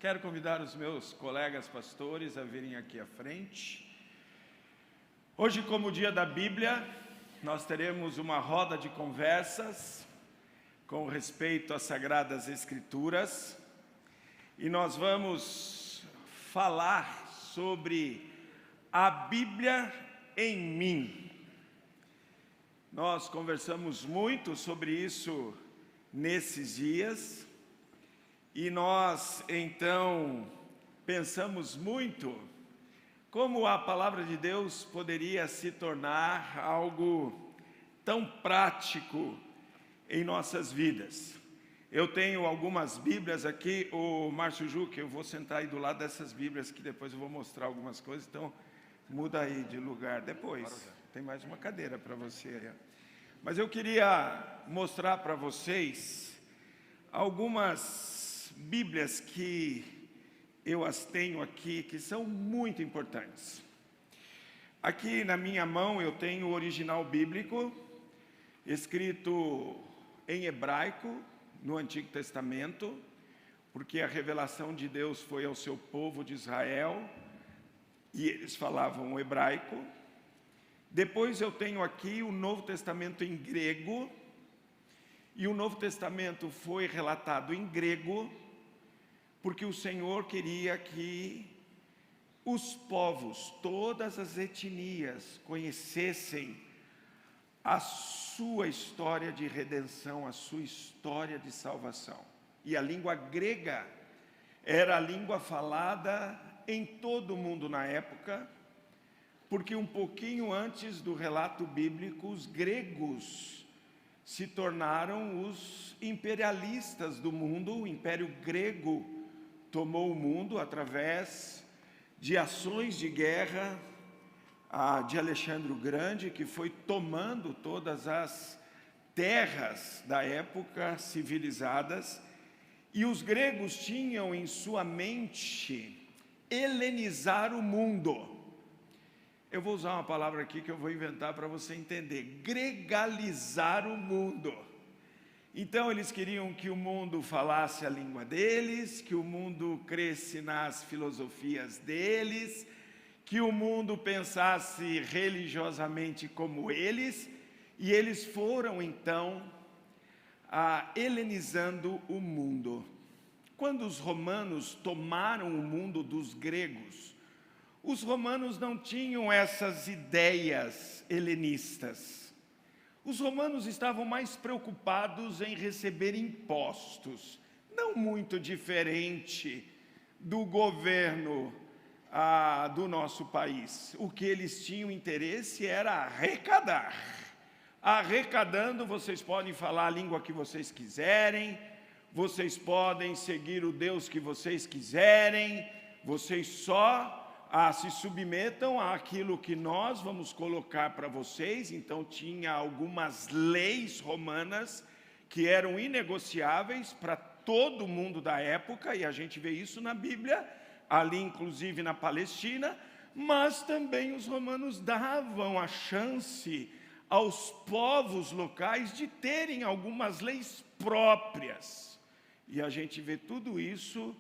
Quero convidar os meus colegas pastores a virem aqui à frente. Hoje, como dia da Bíblia, nós teremos uma roda de conversas com respeito às Sagradas Escrituras e nós vamos falar sobre a Bíblia em mim. Nós conversamos muito sobre isso nesses dias. E nós, então, pensamos muito como a palavra de Deus poderia se tornar algo tão prático em nossas vidas. Eu tenho algumas Bíblias aqui, o Márcio Juque, eu vou sentar aí do lado dessas Bíblias, que depois eu vou mostrar algumas coisas, então muda aí de lugar depois. Tem mais uma cadeira para você aí. Mas eu queria mostrar para vocês algumas Bíblias que eu as tenho aqui, que são muito importantes. Aqui na minha mão eu tenho o original bíblico, escrito em hebraico, no Antigo Testamento, porque a revelação de Deus foi ao seu povo de Israel, e eles falavam o hebraico. Depois eu tenho aqui o Novo Testamento em grego, e o Novo Testamento foi relatado em grego, porque o Senhor queria que os povos, todas as etnias, conhecessem a sua história de redenção, a sua história de salvação. E a língua grega era a língua falada em todo o mundo na época, porque um pouquinho antes do relato bíblico, os gregos se tornaram os imperialistas do mundo. O Império Grego tomou o mundo através de ações de guerra de Alexandre o Grande, que foi tomando todas as terras da época civilizadas, e os gregos tinham em sua mente helenizar o mundo. Eu vou usar uma palavra aqui que eu vou inventar para você entender: gregalizar o mundo. Então eles queriam que o mundo falasse a língua deles, que o mundo cresce nas filosofias deles, que o mundo pensasse religiosamente como eles, e eles foram então helenizando o mundo. Quando os romanos tomaram o mundo dos gregos, os romanos não tinham essas ideias helenistas. Os romanos estavam mais preocupados em receber impostos, não muito diferente do governo do nosso país. O que eles tinham interesse era arrecadar. Arrecadando, vocês podem falar a língua que vocês quiserem, vocês podem seguir o Deus que vocês quiserem, vocês só se submetam àquilo que nós vamos colocar para vocês. Então tinha algumas leis romanas que eram inegociáveis para todo mundo da época, e a gente vê isso na Bíblia, ali inclusive na Palestina, mas também os romanos davam a chance aos povos locais de terem algumas leis próprias, e a gente vê tudo isso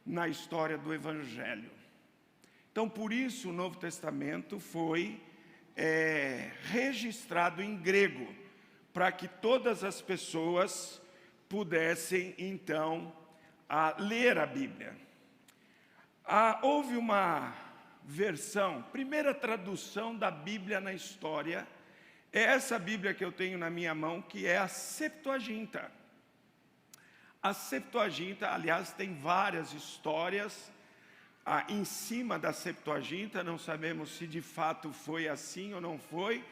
na história do Evangelho. Então, por isso, o Novo Testamento foi registrado em grego, para que todas as pessoas pudessem, então, ler a Bíblia. Houve uma versão, primeira tradução da Bíblia na história, é essa Bíblia que eu tenho na minha mão, que é a Septuaginta. A Septuaginta, aliás, tem várias histórias em cima da Septuaginta. Não sabemos se de fato foi assim ou não foi,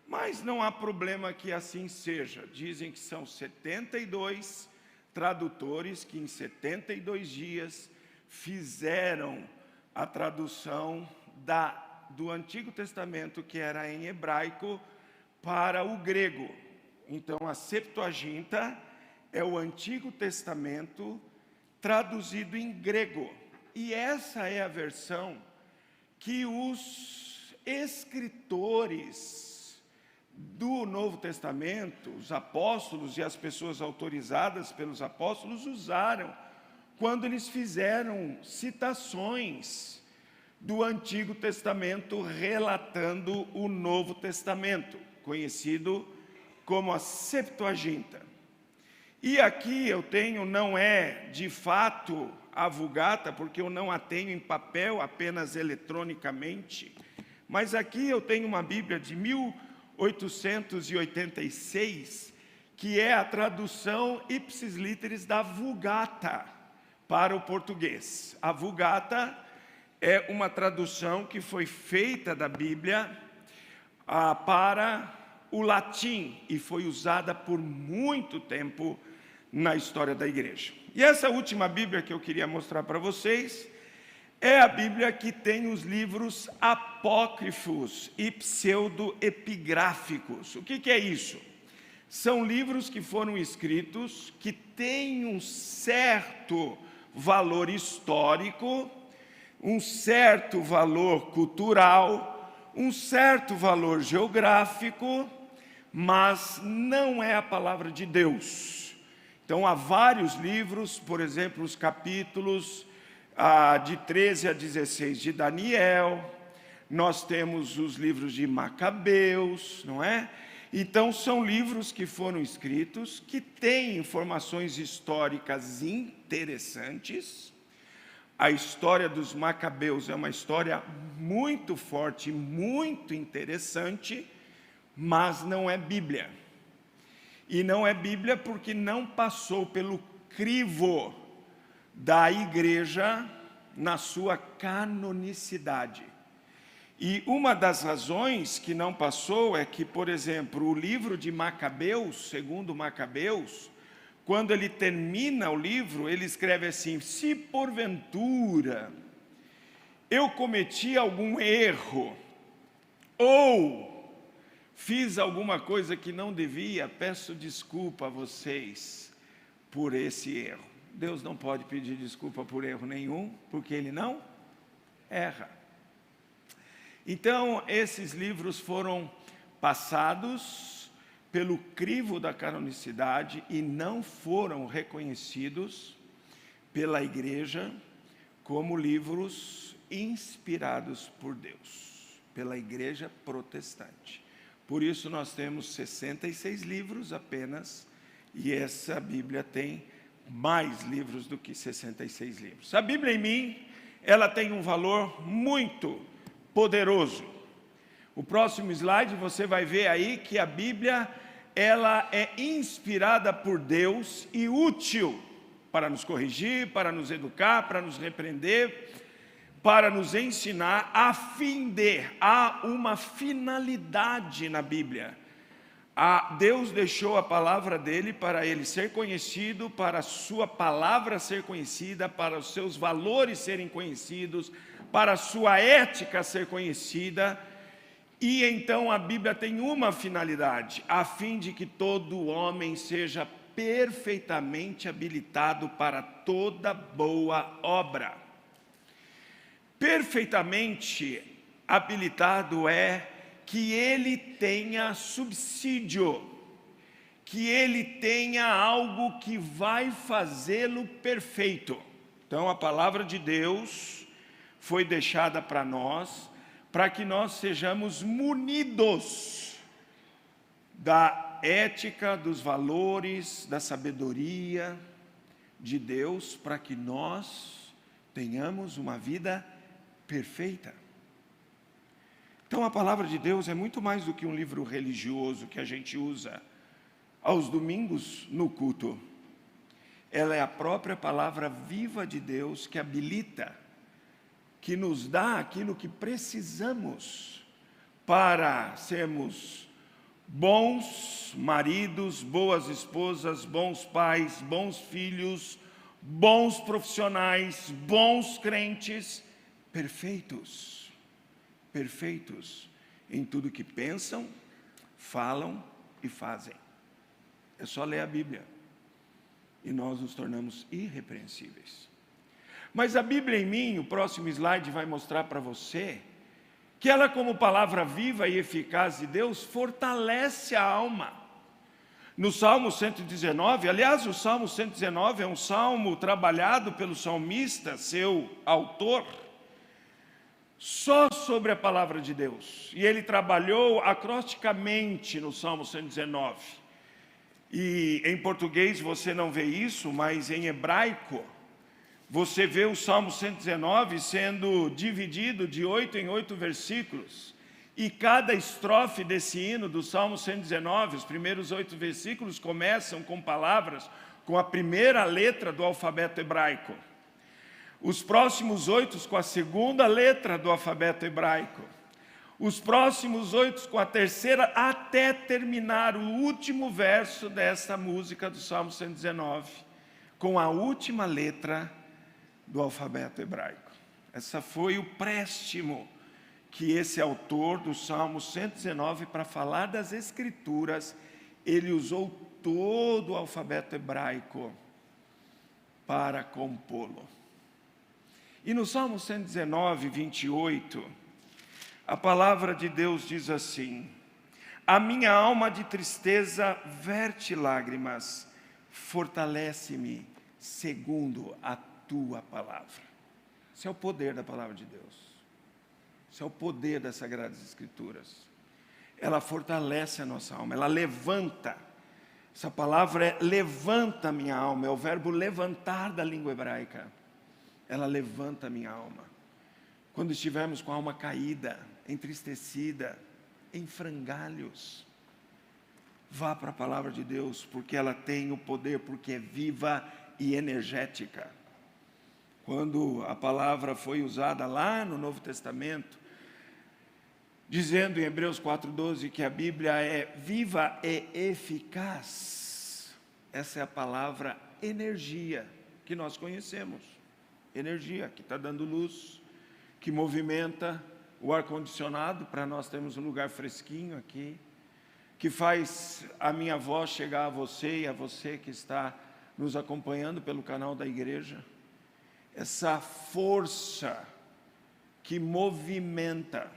mas não há problema que assim seja. Dizem que são 72 tradutores que em 72 dias fizeram a tradução do Antigo Testamento, que era em hebraico, para o grego. Então a Septuaginta é o Antigo Testamento traduzido em grego. E essa é a versão que os escritores do Novo Testamento, os apóstolos e as pessoas autorizadas pelos apóstolos, usaram quando eles fizeram citações do Antigo Testamento relatando o Novo Testamento, conhecido como a Septuaginta. E aqui eu tenho, não é de fato a Vulgata, porque eu não a tenho em papel, apenas eletronicamente, mas aqui eu tenho uma Bíblia de 1886, que é a tradução ipsis literis da Vulgata para o português. A Vulgata é uma tradução que foi feita da Bíblia para o latim e foi usada por muito tempo na história da igreja. E essa última Bíblia que eu queria mostrar para vocês é a Bíblia que tem os livros apócrifos e pseudoepigráficos. O que é isso? São livros que foram escritos que têm um certo valor histórico, um certo valor cultural, um certo valor geográfico, mas não é a palavra de Deus. Então há vários livros, por exemplo, os capítulos de 13 a 16 de Daniel, nós temos os livros de Macabeus, não é? Então são livros que foram escritos, que têm informações históricas interessantes. A história dos Macabeus é uma história muito forte, muito interessante, mas não é Bíblia. E não é Bíblia porque não passou pelo crivo da igreja na sua canonicidade. E uma das razões que não passou é que, por exemplo, o livro de Macabeus, segundo Macabeus, quando ele termina o livro, ele escreve assim: se porventura eu cometi algum erro, ou fiz alguma coisa que não devia, peço desculpa a vocês por esse erro. Deus não pode pedir desculpa por erro nenhum, porque Ele não erra. Então, esses livros foram passados pelo crivo da canonicidade e não foram reconhecidos pela igreja como livros inspirados por Deus, pela igreja protestante. Por isso nós temos 66 livros apenas, e essa Bíblia tem mais livros do que 66 livros. A Bíblia em mim, ela tem um valor muito poderoso. O próximo slide você vai ver aí que a Bíblia, ela é inspirada por Deus e útil para nos corrigir, para nos educar, para nos repreender, para nos ensinar, a fim de, há uma finalidade na Bíblia. Deus deixou a palavra dele para ele ser conhecido, para a sua palavra ser conhecida, para os seus valores serem conhecidos, para a sua ética ser conhecida. E então a Bíblia tem uma finalidade, a fim de que todo homem seja perfeitamente habilitado para toda boa obra. Perfeitamente habilitado é que ele tenha subsídio, que ele tenha algo que vai fazê-lo perfeito. Então a palavra de Deus foi deixada para nós, para que nós sejamos munidos da ética, dos valores, da sabedoria de Deus, para que nós tenhamos uma vida perfeita. Então a palavra de Deus é muito mais do que um livro religioso que a gente usa aos domingos no culto. Ela é a própria palavra viva de Deus que habilita, que nos dá aquilo que precisamos para sermos bons maridos, boas esposas, bons pais, bons filhos, bons profissionais, bons crentes, perfeitos em tudo que pensam, falam e fazem. É só ler a Bíblia e nós nos tornamos irrepreensíveis. Mas a Bíblia em mim, o próximo slide vai mostrar para você, que ela, como palavra viva e eficaz de Deus, fortalece a alma, No Salmo 119, aliás, o Salmo 119 é um salmo trabalhado pelo salmista, seu autor, só sobre a palavra de Deus. E ele trabalhou acrosticamente no Salmo 119. E em português você não vê isso, mas em hebraico, você vê o Salmo 119 sendo dividido de 8 em 8 versículos. E cada estrofe desse hino do Salmo 119, os primeiros 8 versículos começam com palavras com a primeira letra do alfabeto hebraico. Os próximos 8 com a segunda letra do alfabeto hebraico. Os próximos 8 com a terceira, até terminar o último verso desta música do Salmo 119, com a última letra do alfabeto hebraico. Essa foi o préstimo que esse autor do Salmo 119, para falar das Escrituras, ele usou todo o alfabeto hebraico para compô-lo. E no Salmo 119, 28, a palavra de Deus diz assim: a minha alma de tristeza verte lágrimas, fortalece-me segundo a tua palavra. Esse é o poder da palavra de Deus. Esse é o poder das Sagradas Escrituras. Ela fortalece a nossa alma, ela levanta. Essa palavra é levanta minha alma, é o verbo levantar da língua hebraica. Ela levanta minha alma. Quando estivermos com a alma caída, entristecida, em frangalhos, vá para a palavra de Deus, porque ela tem o poder, porque é viva e energética. Quando a palavra foi usada lá no Novo Testamento, dizendo em Hebreus 4,12 que a Bíblia é viva e eficaz, essa é a palavra energia que nós conhecemos. Energia que está dando luz, que movimenta o ar-condicionado para nós termos um lugar fresquinho aqui, que faz a minha voz chegar a você e a você que está nos acompanhando pelo canal da igreja. Essa força que movimenta.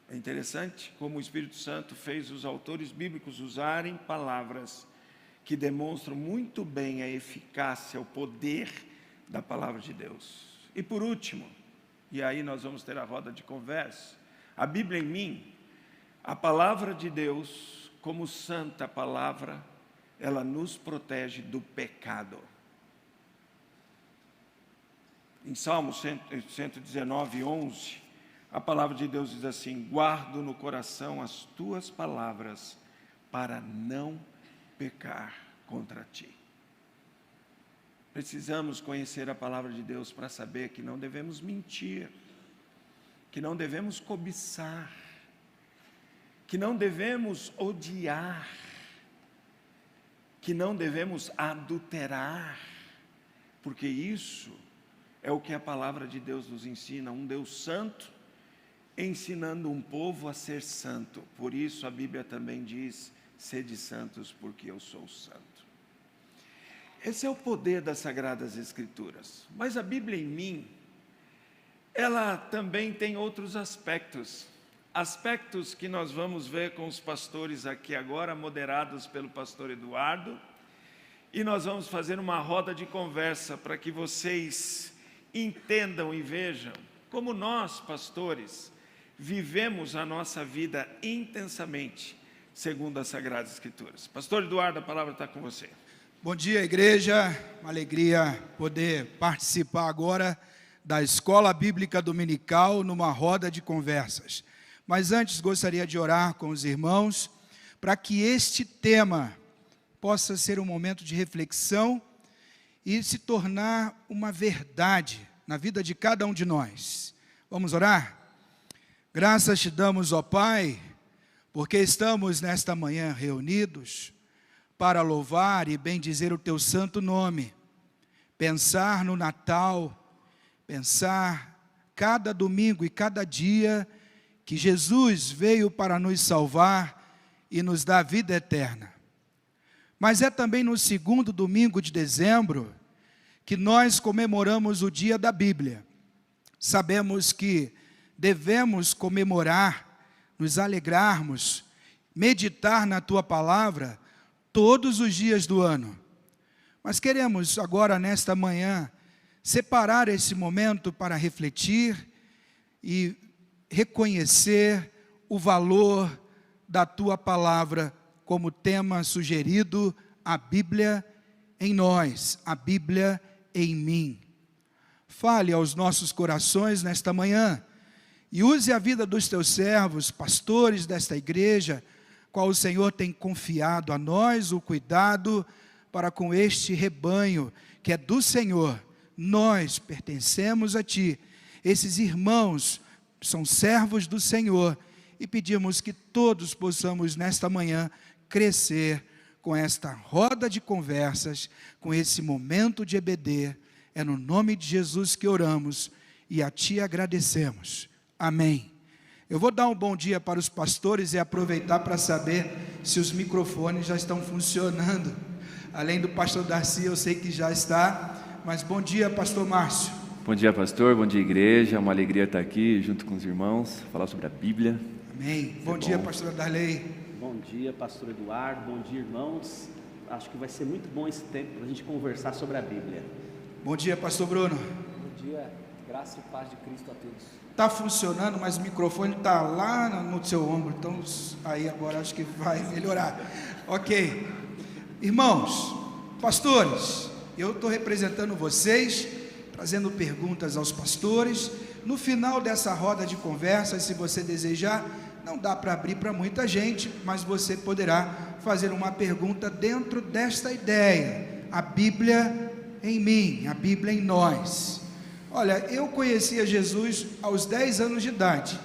É interessante como o Espírito Santo fez os autores bíblicos usarem palavras que demonstram muito bem a eficácia, o poder da palavra de Deus. E por último, e aí nós vamos ter a roda de conversa, a Bíblia em mim, a palavra de Deus, como santa palavra, ela nos protege do pecado. Em Salmo 119, 11, a palavra de Deus diz assim: guardo no coração as tuas palavras para não pecar contra ti. Precisamos conhecer a palavra de Deus para saber que não devemos mentir, que não devemos cobiçar, que não devemos odiar, que não devemos adulterar, porque isso é o que a palavra de Deus nos ensina, um Deus santo, ensinando um povo a ser santo. Por isso a Bíblia também diz: sede santos, porque eu sou santo. Esse é o poder das Sagradas Escrituras. Mas a Bíblia em mim, ela também tem outros aspectos. Aspectos que nós vamos ver com os pastores aqui agora, moderados pelo pastor Eduardo. E nós vamos fazer uma roda de conversa para que vocês entendam e vejam como nós, pastores, vivemos a nossa vida intensamente, segundo as Sagradas Escrituras. Pastor Eduardo, a palavra está com você. Bom dia, igreja. Uma alegria poder participar agora da Escola Bíblica Dominical numa roda de conversas. Mas antes gostaria de orar com os irmãos para que este tema possa ser um momento de reflexão e se tornar uma verdade na vida de cada um de nós. Vamos orar? Graças te damos, ó Pai, porque estamos nesta manhã reunidos para louvar e bendizer o teu santo nome, pensar no Natal, pensar cada domingo e cada dia que Jesus veio para nos salvar e nos dar vida eterna. Mas é também no segundo domingo de dezembro que nós comemoramos o dia da Bíblia. Sabemos que devemos comemorar, nos alegrarmos meditar na tua palavra todos os dias do ano. Mas queremos agora, nesta manhã, separar esse momento para refletir e reconhecer o valor da tua palavra como tema sugerido, a Bíblia em nós, a Bíblia em mim. Fale aos nossos corações nesta manhã e use a vida dos teus servos, pastores desta igreja, qual o Senhor tem confiado a nós o cuidado para com este rebanho que é do Senhor. Nós pertencemos a Ti, esses irmãos são servos do Senhor, e pedimos que todos possamos nesta manhã crescer com esta roda de conversas, com esse momento de EBD. É no nome de Jesus que oramos e a Ti agradecemos. Amém. Eu vou dar um bom dia para os pastores e aproveitar para saber se os microfones já estão funcionando. Além do pastor Darcy, eu sei que já está, mas bom dia, pastor Márcio. Bom dia, pastor, bom dia, igreja, uma alegria estar aqui junto com os irmãos, falar sobre a Bíblia. Amém. Bom dia, pastora Darley. Bom dia, pastor Eduardo, bom dia, irmãos. Acho que vai ser muito bom esse tempo para a gente conversar sobre a Bíblia. Bom dia, pastor Bruno. Bom dia, graça e paz de Cristo a todos. Está funcionando, mas o microfone está lá no seu ombro, então aí agora acho que vai melhorar. Ok. Irmãos, pastores, eu estou representando vocês, trazendo perguntas aos pastores. No final dessa roda de conversa, se você desejar, não dá para abrir para muita gente, mas você poderá fazer uma pergunta dentro desta ideia, a Bíblia em mim, a Bíblia em nós. Olha, eu conhecia Jesus aos 10 anos de idade,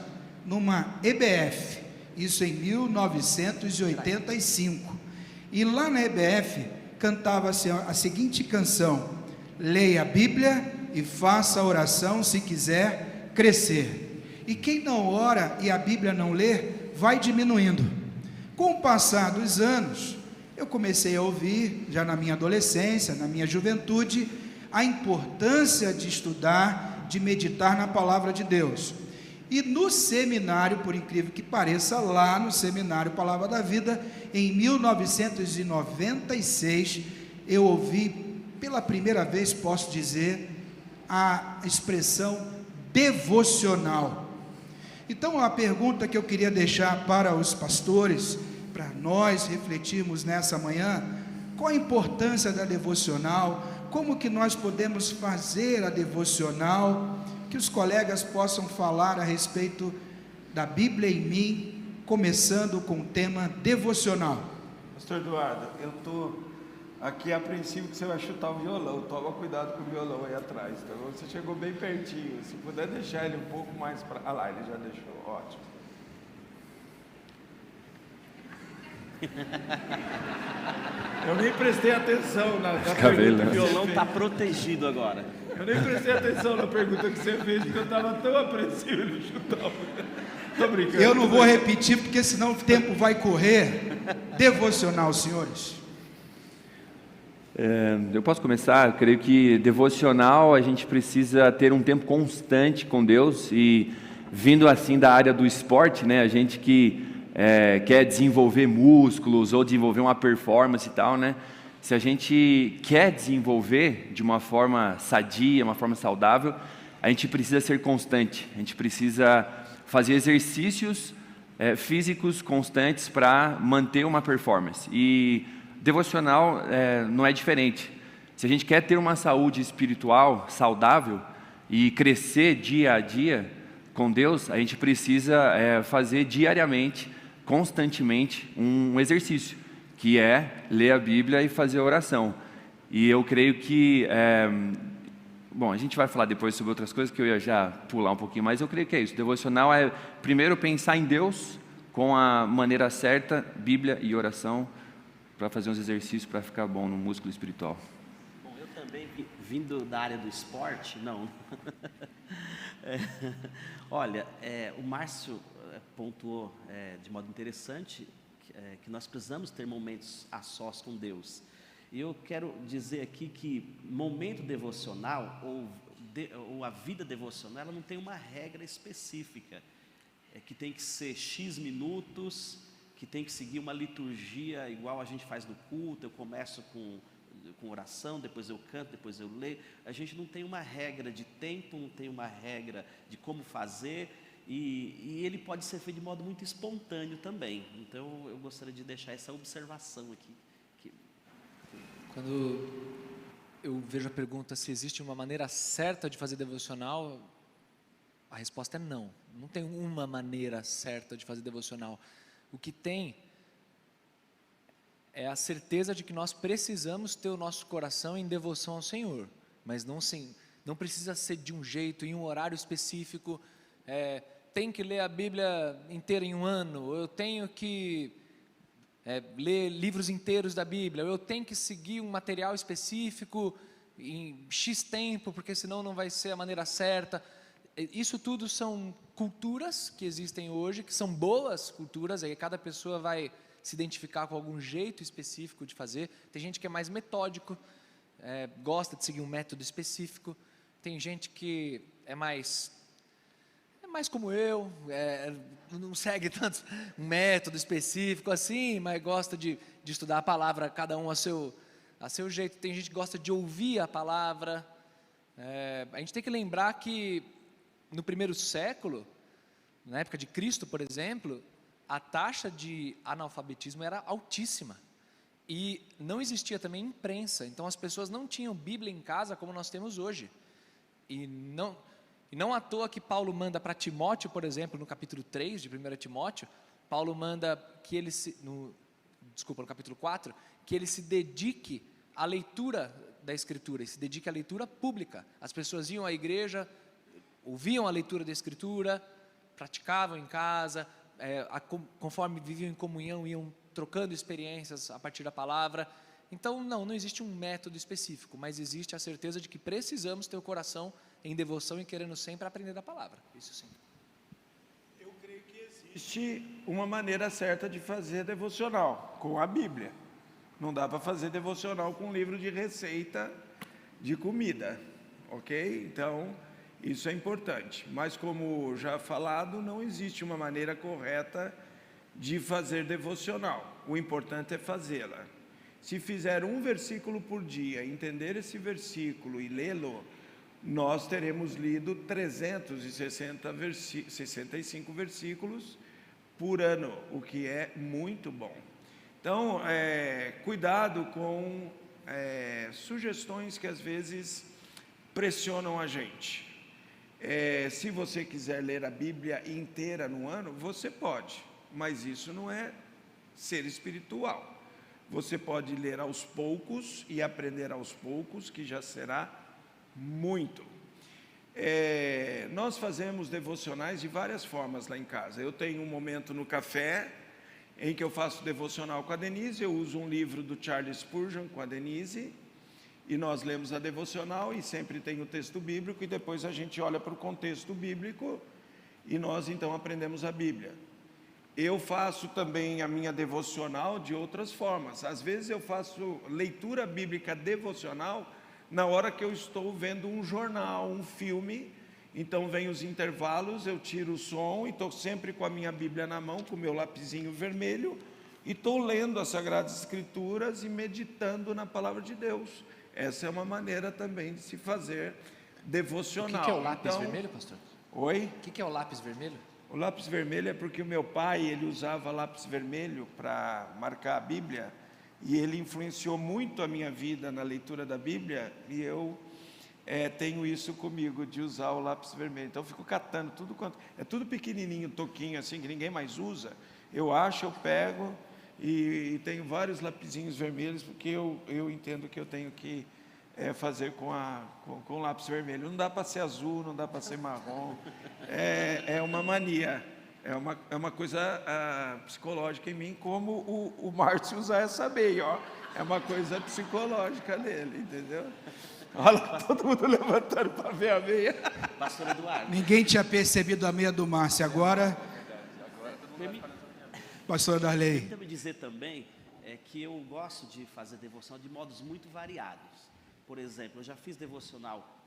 numa EBF, isso em 1985, e lá na EBF cantava-se a seguinte canção: leia a Bíblia e faça a oração se quiser crescer. E quem não ora e a Bíblia não lê, vai diminuindo. Com o passar dos anos, eu comecei a ouvir, já na minha adolescência, na minha juventude, a importância de estudar, de meditar na palavra de Deus. E no seminário, por incrível que pareça, lá no seminário Palavra da Vida, em 1996, eu ouvi pela primeira vez, posso dizer, a expressão devocional. Então, a pergunta que eu queria deixar para os pastores, para nós refletirmos nessa manhã: qual a importância da devocional? Como que nós podemos fazer a devocional? Que os colegas possam falar a respeito da Bíblia em mim, começando com o tema devocional. Pastor Eduardo, eu estou aqui a princípio que você vai chutar o violão. Toma cuidado com o violão aí atrás, tá bom? Você chegou bem pertinho. Se puder deixar ele um pouco mais para... Ah lá, ele já deixou, ótimo. Eu nem prestei atenção na pergunta. O violão está protegido agora. Eu nem prestei atenção na pergunta que você fez, porque eu estava tão apreensivo de chutar. Estou brincando. Eu não vou repetir, porque senão o tempo vai correr. Devocional, senhores. Eu posso começar? Eu creio que devocional, a gente precisa ter um tempo constante com Deus, e vindo assim da área do esporte, né, a gente que quer desenvolver músculos ou desenvolver uma performance e tal, né? Se a gente quer desenvolver de uma forma sadia, uma forma saudável, a gente precisa ser constante, a gente precisa fazer exercícios físicos constantes para manter uma performance. E devocional não é diferente. Se a gente quer ter uma saúde espiritual saudável e crescer dia a dia com Deus, a gente precisa fazer diariamente, constantemente, um exercício, que é ler a Bíblia e fazer oração. E eu creio que, bom, a gente vai falar depois sobre outras coisas, que eu ia já pular um pouquinho, mas eu creio que é isso. Devocional é, primeiro, pensar em Deus com a maneira certa, Bíblia e oração, para fazer uns exercícios para ficar bom no músculo espiritual. Bom, eu também, vindo da área do esporte, não. Olha, o Márcio pontuou de modo interessante que nós precisamos ter momentos a sós com Deus. E eu quero dizer aqui que momento devocional ou a vida devocional, ela não tem uma regra específica, que tem que ser X minutos, que tem que seguir uma liturgia igual a gente faz no culto. Eu começo com oração, depois eu canto, depois eu leio. A gente não tem uma regra de tempo, não tem uma regra de como fazer, e ele pode ser feito de modo muito espontâneo também. Então eu gostaria de deixar essa observação aqui. Quando eu vejo a pergunta se existe uma maneira certa de fazer devocional, a resposta é não. Não tem uma maneira certa de fazer devocional. O que tem é a certeza de que nós precisamos ter o nosso coração em devoção ao Senhor, mas não precisa ser de um jeito, em um horário específico. Tem que ler a Bíblia inteira em um ano, eu tenho que ler livros inteiros da Bíblia, eu tenho que seguir um material específico em X tempo, porque senão não vai ser a maneira certa. Isso tudo são culturas que existem hoje, que são boas culturas, aí cada pessoa vai se identificar com algum jeito específico de fazer. Tem gente que é mais metódico, gosta de seguir um método específico. Tem gente que é mais como eu, não segue tanto um método específico assim, mas gosta de estudar a palavra, cada um a seu jeito. Tem gente que gosta de ouvir a palavra. A gente tem que lembrar que no primeiro século, na época de Cristo, por exemplo, a taxa de analfabetismo era altíssima e não existia também imprensa, então as pessoas não tinham Bíblia em casa como nós temos hoje. E não à toa que Paulo manda para Timóteo, por exemplo, no capítulo 3 de 1 Timóteo, Paulo manda que no capítulo 4, que ele se dedique à leitura da Escritura, e se dedique à leitura pública. As pessoas iam à igreja, ouviam a leitura da Escritura, praticavam em casa, conforme viviam em comunhão, iam trocando experiências a partir da palavra. Então não existe um método específico, mas existe a certeza de que precisamos ter o coração em devoção e querendo sempre aprender da palavra, isso sim. Eu creio que existe uma maneira certa de fazer devocional, com a Bíblia. Não dá para fazer devocional com um livro de receita de comida, ok? Então, isso é importante, mas como já falado, não existe uma maneira correta de fazer devocional. O importante é fazê-la. Se fizer um versículo por dia, entender esse versículo e lê-lo, nós teremos lido 365 versículos por ano, o que é muito bom. Então, cuidado com sugestões que às vezes pressionam a gente. Se você quiser ler a Bíblia inteira no ano, você pode, mas isso não é ser espiritual. Você pode ler aos poucos e aprender aos poucos, que já será muito. Nós fazemos devocionais de várias formas lá em casa. Eu tenho um momento no café, em que eu faço devocional com a Denise, eu uso um livro do Charles Spurgeon com a Denise, e nós lemos a devocional, e sempre tem o texto bíblico, e depois a gente olha para o contexto bíblico, e nós então aprendemos a Bíblia. Eu faço também a minha devocional de outras formas. Às vezes eu faço leitura bíblica devocional na hora que eu estou vendo um jornal, um filme. Então vem os intervalos, eu tiro o som e estou sempre com a minha Bíblia na mão, com o meu lapisinho vermelho, e estou lendo as Sagradas Escrituras e meditando na Palavra de Deus. Essa é uma maneira também de se fazer devocional. O que é o lápis vermelho, pastor? Oi? O que é o lápis vermelho? O lápis vermelho é porque o meu pai, ele usava lápis vermelho para marcar a Bíblia, e ele influenciou muito a minha vida na leitura da Bíblia, e eu tenho isso comigo, de usar o lápis vermelho. Então eu fico catando tudo quanto... É tudo pequenininho, toquinho assim, que ninguém mais usa. Eu acho, eu pego, e tenho vários lapisinhos vermelhos, porque eu entendo que eu tenho que fazer com lápis vermelho. Não dá para ser azul, não dá para ser marrom. É uma mania, é uma coisa psicológica em mim, como o Márcio usa essa meia, ó. É uma coisa psicológica dele, entendeu? Olha lá, todo mundo levantando para ver a meia. Pastor Eduardo. Ninguém tinha percebido a meia do Márcio, agora... Pastor Darley. Permita-me dizer também que eu gosto de fazer devocional de modos muito variados. Por exemplo, eu já fiz devocional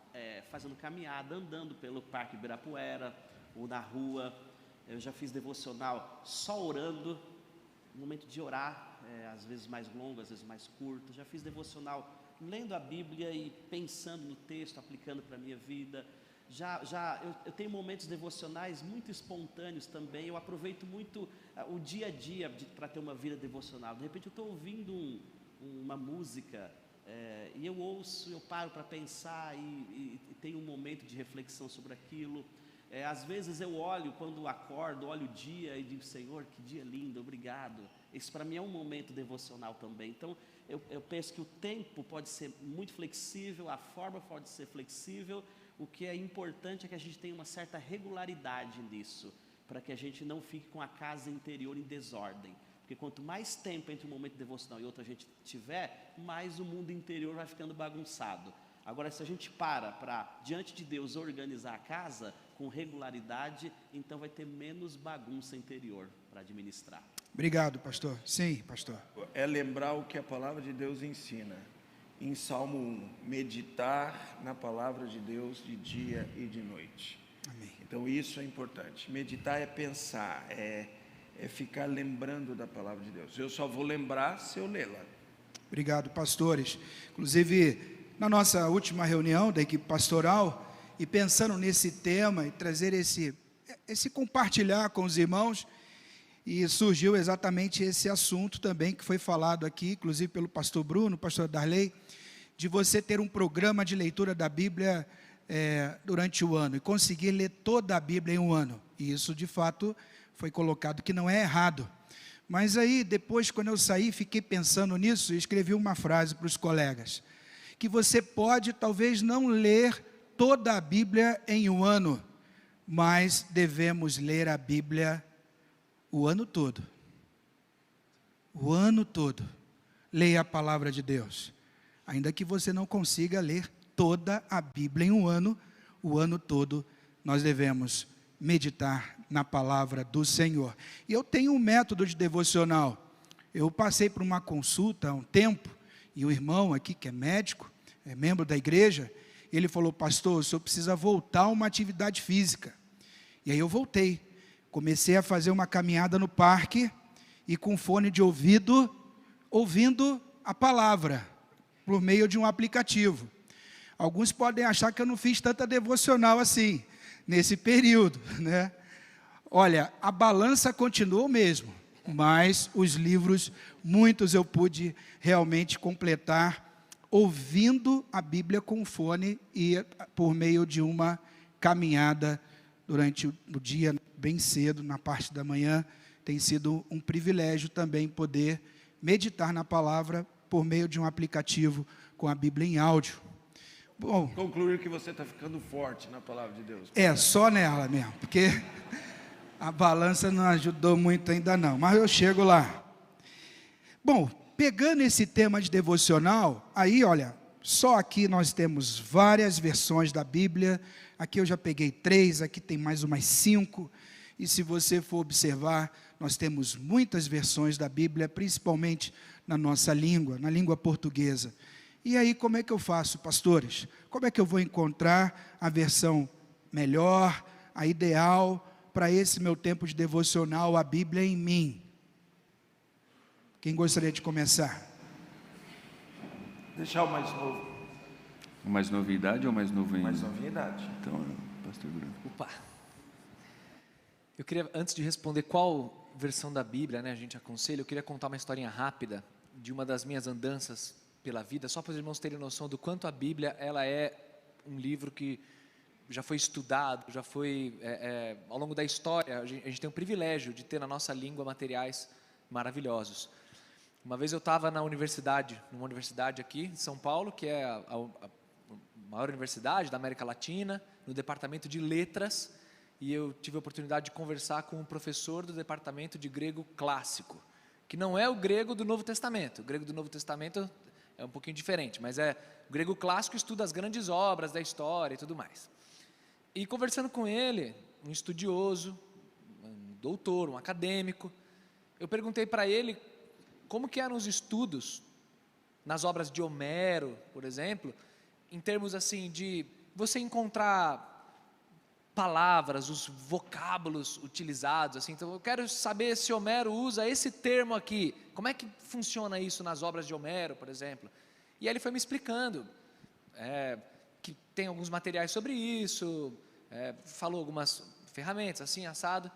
fazendo caminhada, andando pelo Parque Ibirapuera ou na rua. Eu já fiz devocional só orando. um momento de orar, às vezes mais longo, às vezes mais curto. Já fiz devocional lendo a Bíblia e pensando no texto, aplicando para a minha vida. Eu tenho momentos devocionais muito espontâneos também. Eu aproveito muito o dia a dia para ter uma vida devocional. De repente eu estou ouvindo uma música e eu ouço, eu paro para pensar e tenho um momento de reflexão sobre aquilo. Às vezes eu olho, quando acordo, olho o dia e digo: Senhor, que dia lindo, obrigado. Isso para mim é um momento devocional também. Então eu penso que o tempo pode ser muito flexível, a forma pode ser flexível. O que é importante é que a gente tenha uma certa regularidade nisso, para que a gente não fique com a casa interior em desordem. Porque quanto mais tempo entre um momento devocional e outro a gente tiver, mais o mundo interior vai ficando bagunçado. Agora, se a gente para diante de Deus, organizar a casa com regularidade, então vai ter menos bagunça interior para administrar. Obrigado, pastor. Sim, pastor. É lembrar o que a palavra de Deus ensina. Em Salmo 1, meditar na palavra de Deus de dia e de noite. Amém. Então isso é importante. Meditar é pensar, é ficar lembrando da palavra de Deus. Eu só vou lembrar se eu lê-la. Obrigado, pastores. Inclusive, na nossa última reunião da equipe pastoral, e pensando nesse tema e trazer esse compartilhar com os irmãos, e surgiu exatamente esse assunto também que foi falado aqui, inclusive pelo pastor Bruno, pastor Darley, de você ter um programa de leitura da Bíblia durante o ano e conseguir ler toda a Bíblia em um ano. E isso, de fato, foi colocado que não é errado. Mas aí, depois, quando eu saí, fiquei pensando nisso e escrevi uma frase para os colegas, que você pode, talvez, não ler toda a Bíblia em um ano, mas devemos ler a Bíblia o ano todo. O ano todo. Leia a palavra de Deus. Ainda que você não consiga ler toda a Bíblia em um ano, o ano todo nós devemos meditar na palavra do Senhor. E eu tenho um método de devocional. Eu passei por uma consulta há um tempo, e o irmão aqui, que é médico, é membro da igreja, ele falou: pastor, o senhor precisa voltar a uma atividade física. E aí eu voltei. Comecei a fazer uma caminhada no parque e com fone de ouvido, ouvindo a palavra, por meio de um aplicativo. Alguns podem achar que eu não fiz tanta devocional assim, nesse período, né? Olha, a balança continuou mesmo, mas os livros, muitos eu pude realmente completar, ouvindo a Bíblia com fone e por meio de uma caminhada durante o dia, bem cedo, na parte da manhã. Tem sido um privilégio também poder meditar na palavra por meio de um aplicativo com a Bíblia em áudio. Bom, concluir que você está ficando forte na palavra de Deus. Só nela mesmo, porque a balança não ajudou muito ainda não, mas eu chego lá. Bom, pegando esse tema de devocional, aí olha, só aqui nós temos várias versões da Bíblia. Aqui eu já peguei 3, aqui tem mais umas 5. E se você for observar, nós temos muitas versões da Bíblia, principalmente na nossa língua, na língua portuguesa. E aí, como é que eu faço, pastores? Como é que eu vou encontrar a versão melhor, a ideal, para esse meu tempo de devocional, a Bíblia em mim? Quem gostaria de começar? Deixar o mais novo. O mais novo em idade ou mais novo em... Mais novo em idade. Então, pastor Bruno. Opa! Eu queria, antes de responder qual versão da Bíblia, né, a gente aconselha, eu queria contar uma historinha rápida de uma das minhas andanças pela vida, só para os irmãos terem noção do quanto a Bíblia ela é um livro que já foi estudado, já foi, ao longo da história, a gente tem o privilégio de ter na nossa língua materiais maravilhosos. Uma vez eu estava numa universidade aqui em São Paulo, que é a maior universidade da América Latina, no departamento de letras, e eu tive a oportunidade de conversar com um professor do departamento de grego clássico, que não é o grego do Novo Testamento. O grego do Novo Testamento é um pouquinho diferente, mas o grego clássico estuda as grandes obras da história e tudo mais. E conversando com ele, um estudioso, um doutor, um acadêmico, eu perguntei para ele como que eram os estudos nas obras de Homero, por exemplo, em termos assim de você encontrar palavras, os vocábulos utilizados, assim. Então eu quero saber se Homero usa esse termo aqui, como é que funciona isso nas obras de Homero, por exemplo. E aí ele foi me explicando, que tem alguns materiais sobre isso, falou algumas ferramentas, assim, assado.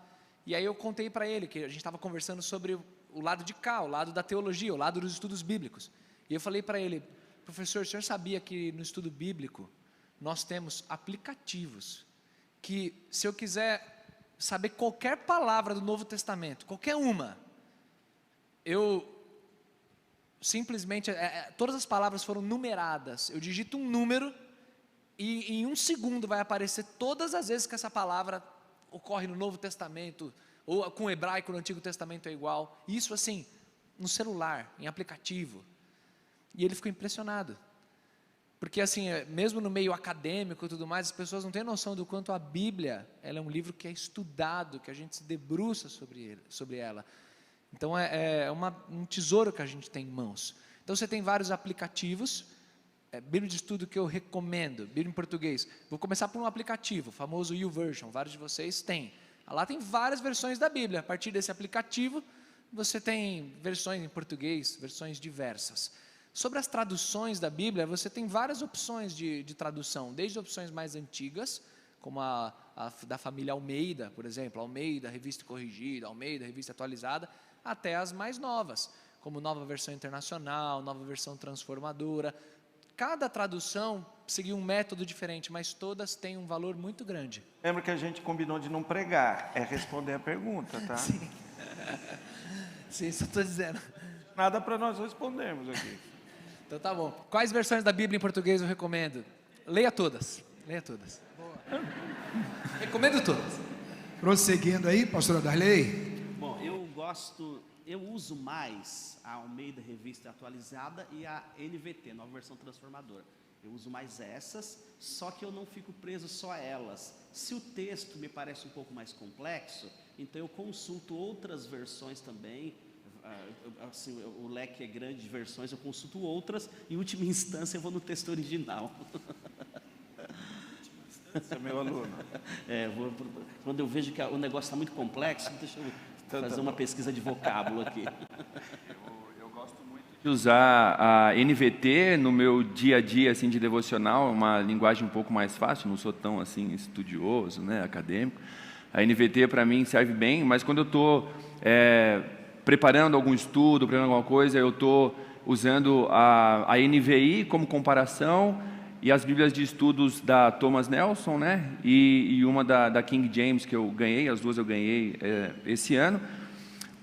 E aí eu contei para ele que a gente estava conversando sobre o lado de cá, o lado da teologia, o lado dos estudos bíblicos. E eu falei para ele: professor, o senhor sabia que no estudo bíblico nós temos aplicativos que, se eu quiser saber qualquer palavra do Novo Testamento, qualquer uma, eu simplesmente, todas as palavras foram numeradas, eu digito um número e em 1 segundo vai aparecer todas as vezes que essa palavra ocorre no Novo Testamento, ou com o hebraico no Antigo Testamento é igual, isso assim, no celular, em aplicativo. E ele ficou impressionado, porque assim, mesmo no meio acadêmico e tudo mais, as pessoas não têm noção do quanto a Bíblia, ela é um livro que é estudado, que a gente se debruça sobre ela. Então um tesouro que a gente tem em mãos. Então você tem vários aplicativos, Bíblia de estudo que eu recomendo, Bíblia em português. Vou começar por um aplicativo, o famoso YouVersion, vários de vocês têm. Lá tem várias versões da Bíblia. A partir desse aplicativo, você tem versões em português, versões diversas. Sobre as traduções da Bíblia, você tem várias opções de tradução, desde opções mais antigas, como a da família Almeida, por exemplo, Almeida, Revista Corrigida, Almeida, Revista Atualizada, até as mais novas, como Nova Versão Internacional, Nova Versão Transformadora. Cada tradução seguiu um método diferente, mas todas têm um valor muito grande. Lembra que a gente combinou de não pregar, é responder a pergunta, tá? Sim, sim, só estou dizendo. Nada para nós respondermos aqui. Então tá bom. Quais versões da Bíblia em português eu recomendo? Leia todas. Leia todas. Boa. Recomendo todas. Prosseguindo aí, pastora Darley. Bom, eu uso mais a Almeida Revista Atualizada e a NVT, Nova Versão Transformadora. Eu uso mais essas, só que eu não fico preso só a elas. Se o texto me parece um pouco mais complexo, então eu consulto outras versões também. Assim, o leque é grande de versões, eu consulto outras, em última instância eu vou no texto original. Você é meu aluno. Quando eu vejo que o negócio está muito complexo, deixa eu fazer uma pesquisa de vocábulo aqui. Eu gosto muito de usar a NVT no meu dia a dia assim, de devocional, uma linguagem um pouco mais fácil, não sou tão assim, estudioso, né, acadêmico. A NVT para mim serve bem, mas quando eu estou preparando algum estudo, preparando alguma coisa, eu estou usando a NVI como comparação e as Bíblias de estudos da Thomas Nelson, né? E uma da King James que eu ganhei, as duas eu ganhei esse ano.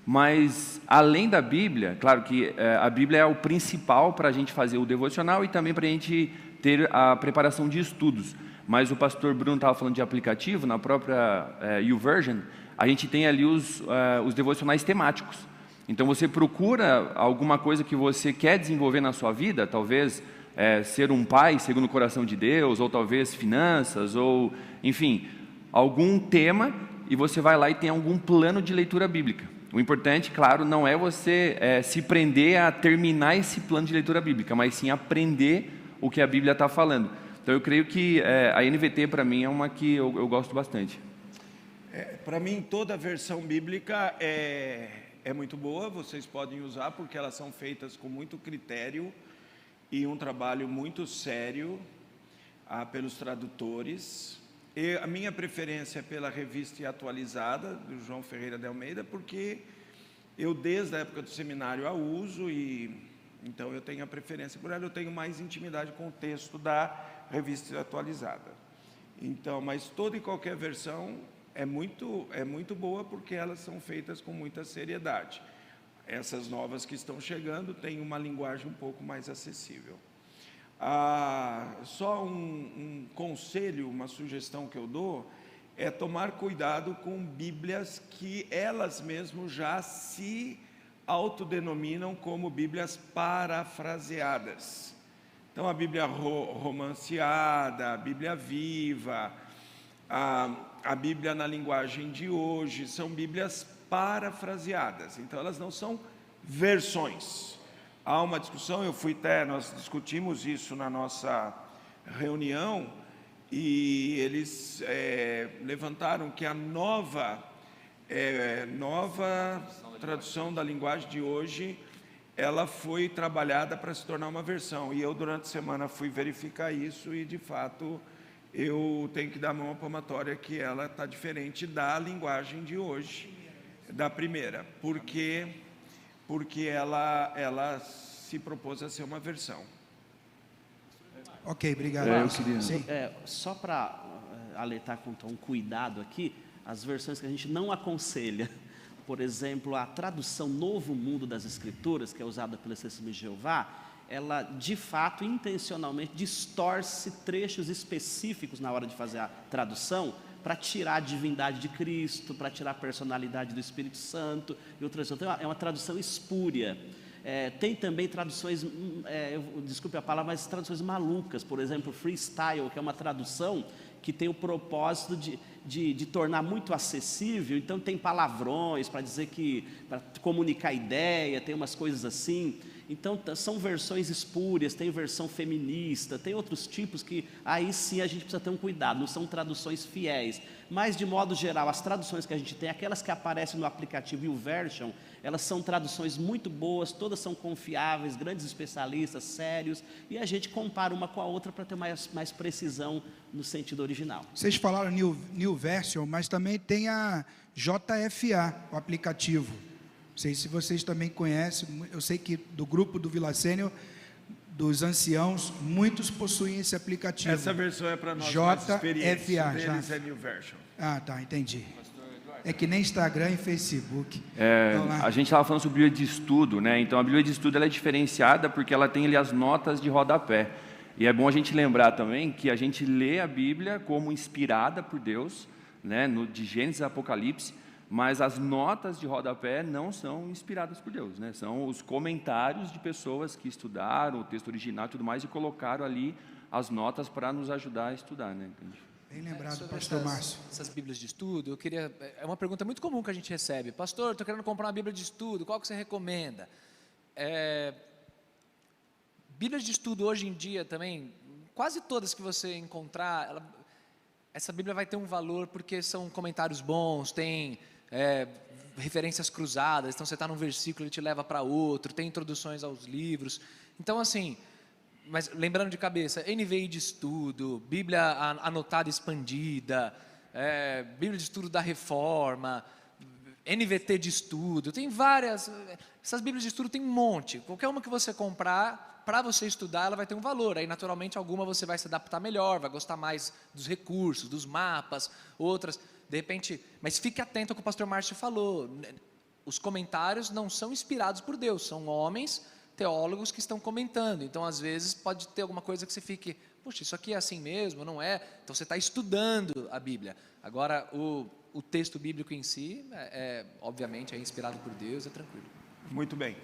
Mas, além da Bíblia, claro que a Bíblia é o principal para a gente fazer o devocional e também para a gente ter a preparação de estudos. Mas o pastor Bruno estava falando de aplicativo, na própria YouVersion, a gente tem ali os devocionais temáticos. Então você procura alguma coisa que você quer desenvolver na sua vida, talvez ser um pai segundo o coração de Deus, ou talvez finanças, ou enfim, algum tema, e você vai lá e tem algum plano de leitura bíblica. O importante, claro, não é você se prender a terminar esse plano de leitura bíblica, mas sim aprender o que a Bíblia está falando. Então eu creio que a NVT para mim é uma que eu gosto bastante. Para mim toda a versão bíblica é muito boa, vocês podem usar porque elas são feitas com muito critério e um trabalho muito sério pelos tradutores. E a minha preferência é pela Revista Atualizada, do João Ferreira de Almeida, porque eu desde a época do seminário a uso e então eu tenho a preferência por ela, eu tenho mais intimidade com o texto da Revista Atualizada. Então, mas toda e qualquer versão é muito boa porque elas são feitas com muita seriedade. Essas novas que estão chegando têm uma linguagem um pouco mais acessível. Só um conselho, uma sugestão que eu dou é tomar cuidado com Bíblias que elas mesmas já se autodenominam como Bíblias parafraseadas. Então a Bíblia romanceada, a Bíblia viva, a Bíblia na linguagem de hoje, são Bíblias parafraseadas, então elas não são versões. Há uma discussão, nós discutimos isso na nossa reunião, e eles levantaram que a nova tradução da linguagem de hoje, ela foi trabalhada para se tornar uma versão, e eu durante a semana fui verificar isso, e de fato eu tenho que dar a mão à palmatória que ela está diferente da linguagem de hoje, da primeira, porque ela se propôs a ser uma versão. Ok, obrigado. Sim. Só para alertar quanto a um cuidado aqui, as versões que a gente não aconselha, por exemplo, a tradução Novo Mundo das Escrituras, que é usada pela Testemunha de Jeová, ela de fato, intencionalmente, distorce trechos específicos na hora de fazer a tradução, para tirar a divindade de Cristo, para tirar a personalidade do Espírito Santo, e outras. Então, é uma tradução espúria. Tem também traduções, desculpe a palavra, mas traduções malucas, por exemplo, freestyle, que é uma tradução que tem o propósito de tornar muito acessível, então tem palavrões para dizer para comunicar ideia, tem umas coisas assim. Então são versões espúrias, tem versão feminista, tem outros tipos que aí sim a gente precisa ter um cuidado, não são traduções fiéis, mas de modo geral as traduções que a gente tem, aquelas que aparecem no aplicativo YouVersion, elas são traduções muito boas, todas são confiáveis, grandes especialistas, sérios, e a gente compara uma com a outra para ter mais precisão no sentido original. Vocês falaram New Version, mas também tem a JFA, o aplicativo. Não sei se vocês também conhecem, eu sei que do grupo do Vila Sênior, dos anciãos, muitos possuem esse aplicativo. Essa versão é para nós mais experientes, deles é New Version. Ah, tá, entendi. É que nem Instagram e Facebook. A gente estava falando sobre Bíblia de Estudo, né? Então a Bíblia de Estudo ela é diferenciada porque ela tem ali as notas de rodapé. E é bom a gente lembrar também que a gente lê a Bíblia como inspirada por Deus, né? De Gênesis a Apocalipse, mas as notas de rodapé não são inspiradas por Deus, né? São os comentários de pessoas que estudaram o texto original e tudo mais e colocaram ali as notas para nos ajudar a estudar, né? Bem lembrado, pastor Márcio. Essas Bíblias de estudo, é uma pergunta muito comum que a gente recebe. Pastor, estou querendo comprar uma Bíblia de estudo, qual que você recomenda? Bíblias de estudo hoje em dia também, quase todas que você encontrar, essa Bíblia vai ter um valor porque são comentários bons, tem referências cruzadas, então você está num versículo, ele te leva para outro, tem introduções aos livros. Então assim, mas lembrando de cabeça, NVI de estudo, Bíblia anotada expandida, Bíblia de estudo da Reforma, NVT de estudo, tem várias, essas Bíblias de estudo tem um monte, qualquer uma que você comprar, para você estudar, ela vai ter um valor, aí naturalmente alguma você vai se adaptar melhor, vai gostar mais dos recursos, dos mapas, outras, de repente, mas fique atento ao que o pastor Márcio falou, os comentários não são inspirados por Deus, são homens, teólogos que estão comentando, então às vezes pode ter alguma coisa que você fique, poxa, isso aqui é assim mesmo, não é? Então você está estudando a Bíblia. Agora o texto bíblico em si, obviamente é inspirado por Deus, é tranquilo. Muito bem.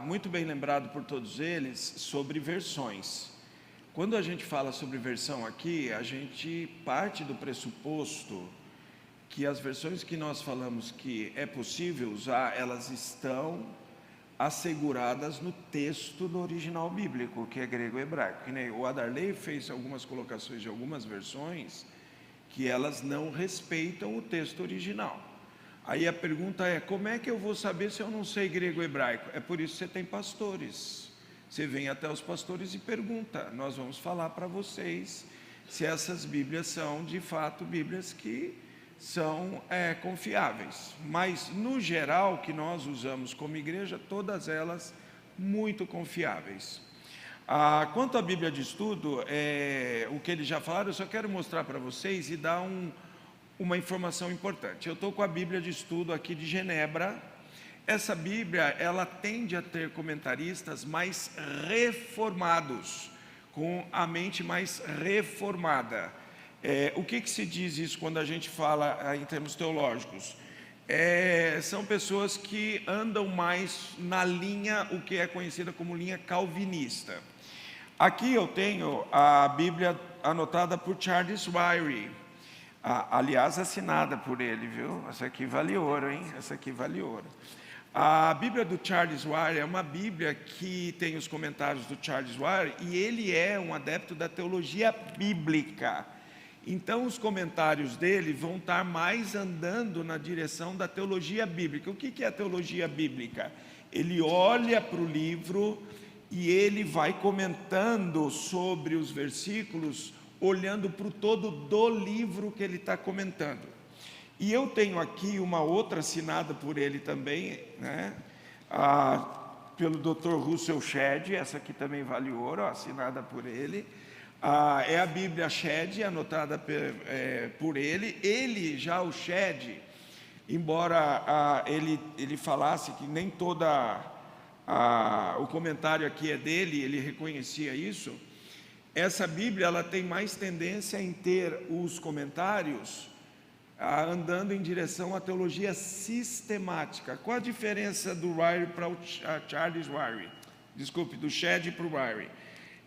Muito bem lembrado por todos eles sobre versões. Quando a gente fala sobre versão aqui, a gente parte do pressuposto que as versões que nós falamos que é possível usar, elas estão asseguradas no texto do original bíblico, que é grego e hebraico. Que nem o Adarley fez algumas colocações de algumas versões que elas não respeitam o texto original. Aí a pergunta é, como é que eu vou saber se eu não sei grego e hebraico? É por isso que você tem pastores. Você vem até os pastores e pergunta, nós vamos falar para vocês se essas Bíblias são de fato Bíblias que são confiáveis, mas no geral que nós usamos como igreja, todas elas muito confiáveis. Quanto à Bíblia de estudo, o que eles já falaram, eu só quero mostrar para vocês e dar uma informação importante. Eu estou com a Bíblia de estudo aqui de Genebra. Essa Bíblia, ela tende a ter comentaristas mais reformados, com a mente mais reformada. O que se diz isso quando a gente fala em termos teológicos? São pessoas que andam mais na linha, o que é conhecida como linha calvinista. Aqui eu tenho a Bíblia anotada por Charles Wyrie, aliás assinada por ele, viu? Essa aqui vale ouro, hein? Essa aqui vale ouro. A Bíblia do Charles Warren é uma Bíblia que tem os comentários do Charles Warren e ele é um adepto da teologia bíblica. Então, os comentários dele vão estar mais andando na direção da teologia bíblica. O que é a teologia bíblica? Ele olha para o livro e ele vai comentando sobre os versículos, olhando para o todo do livro que ele está comentando. E eu tenho aqui uma outra assinada por ele também, né? Pelo Dr. Russell Shedd, essa aqui também vale ouro, assinada por ele. É a Bíblia Shedd, anotada por ele. Ele, já o Shedd, embora ele falasse que nem toda o comentário aqui é dele, ele reconhecia isso. Essa Bíblia ela tem mais tendência em ter os comentários andando em direção à teologia sistemática. Qual a diferença do Warren para o Charles Warren? Desculpe, do Shedd para o Warren.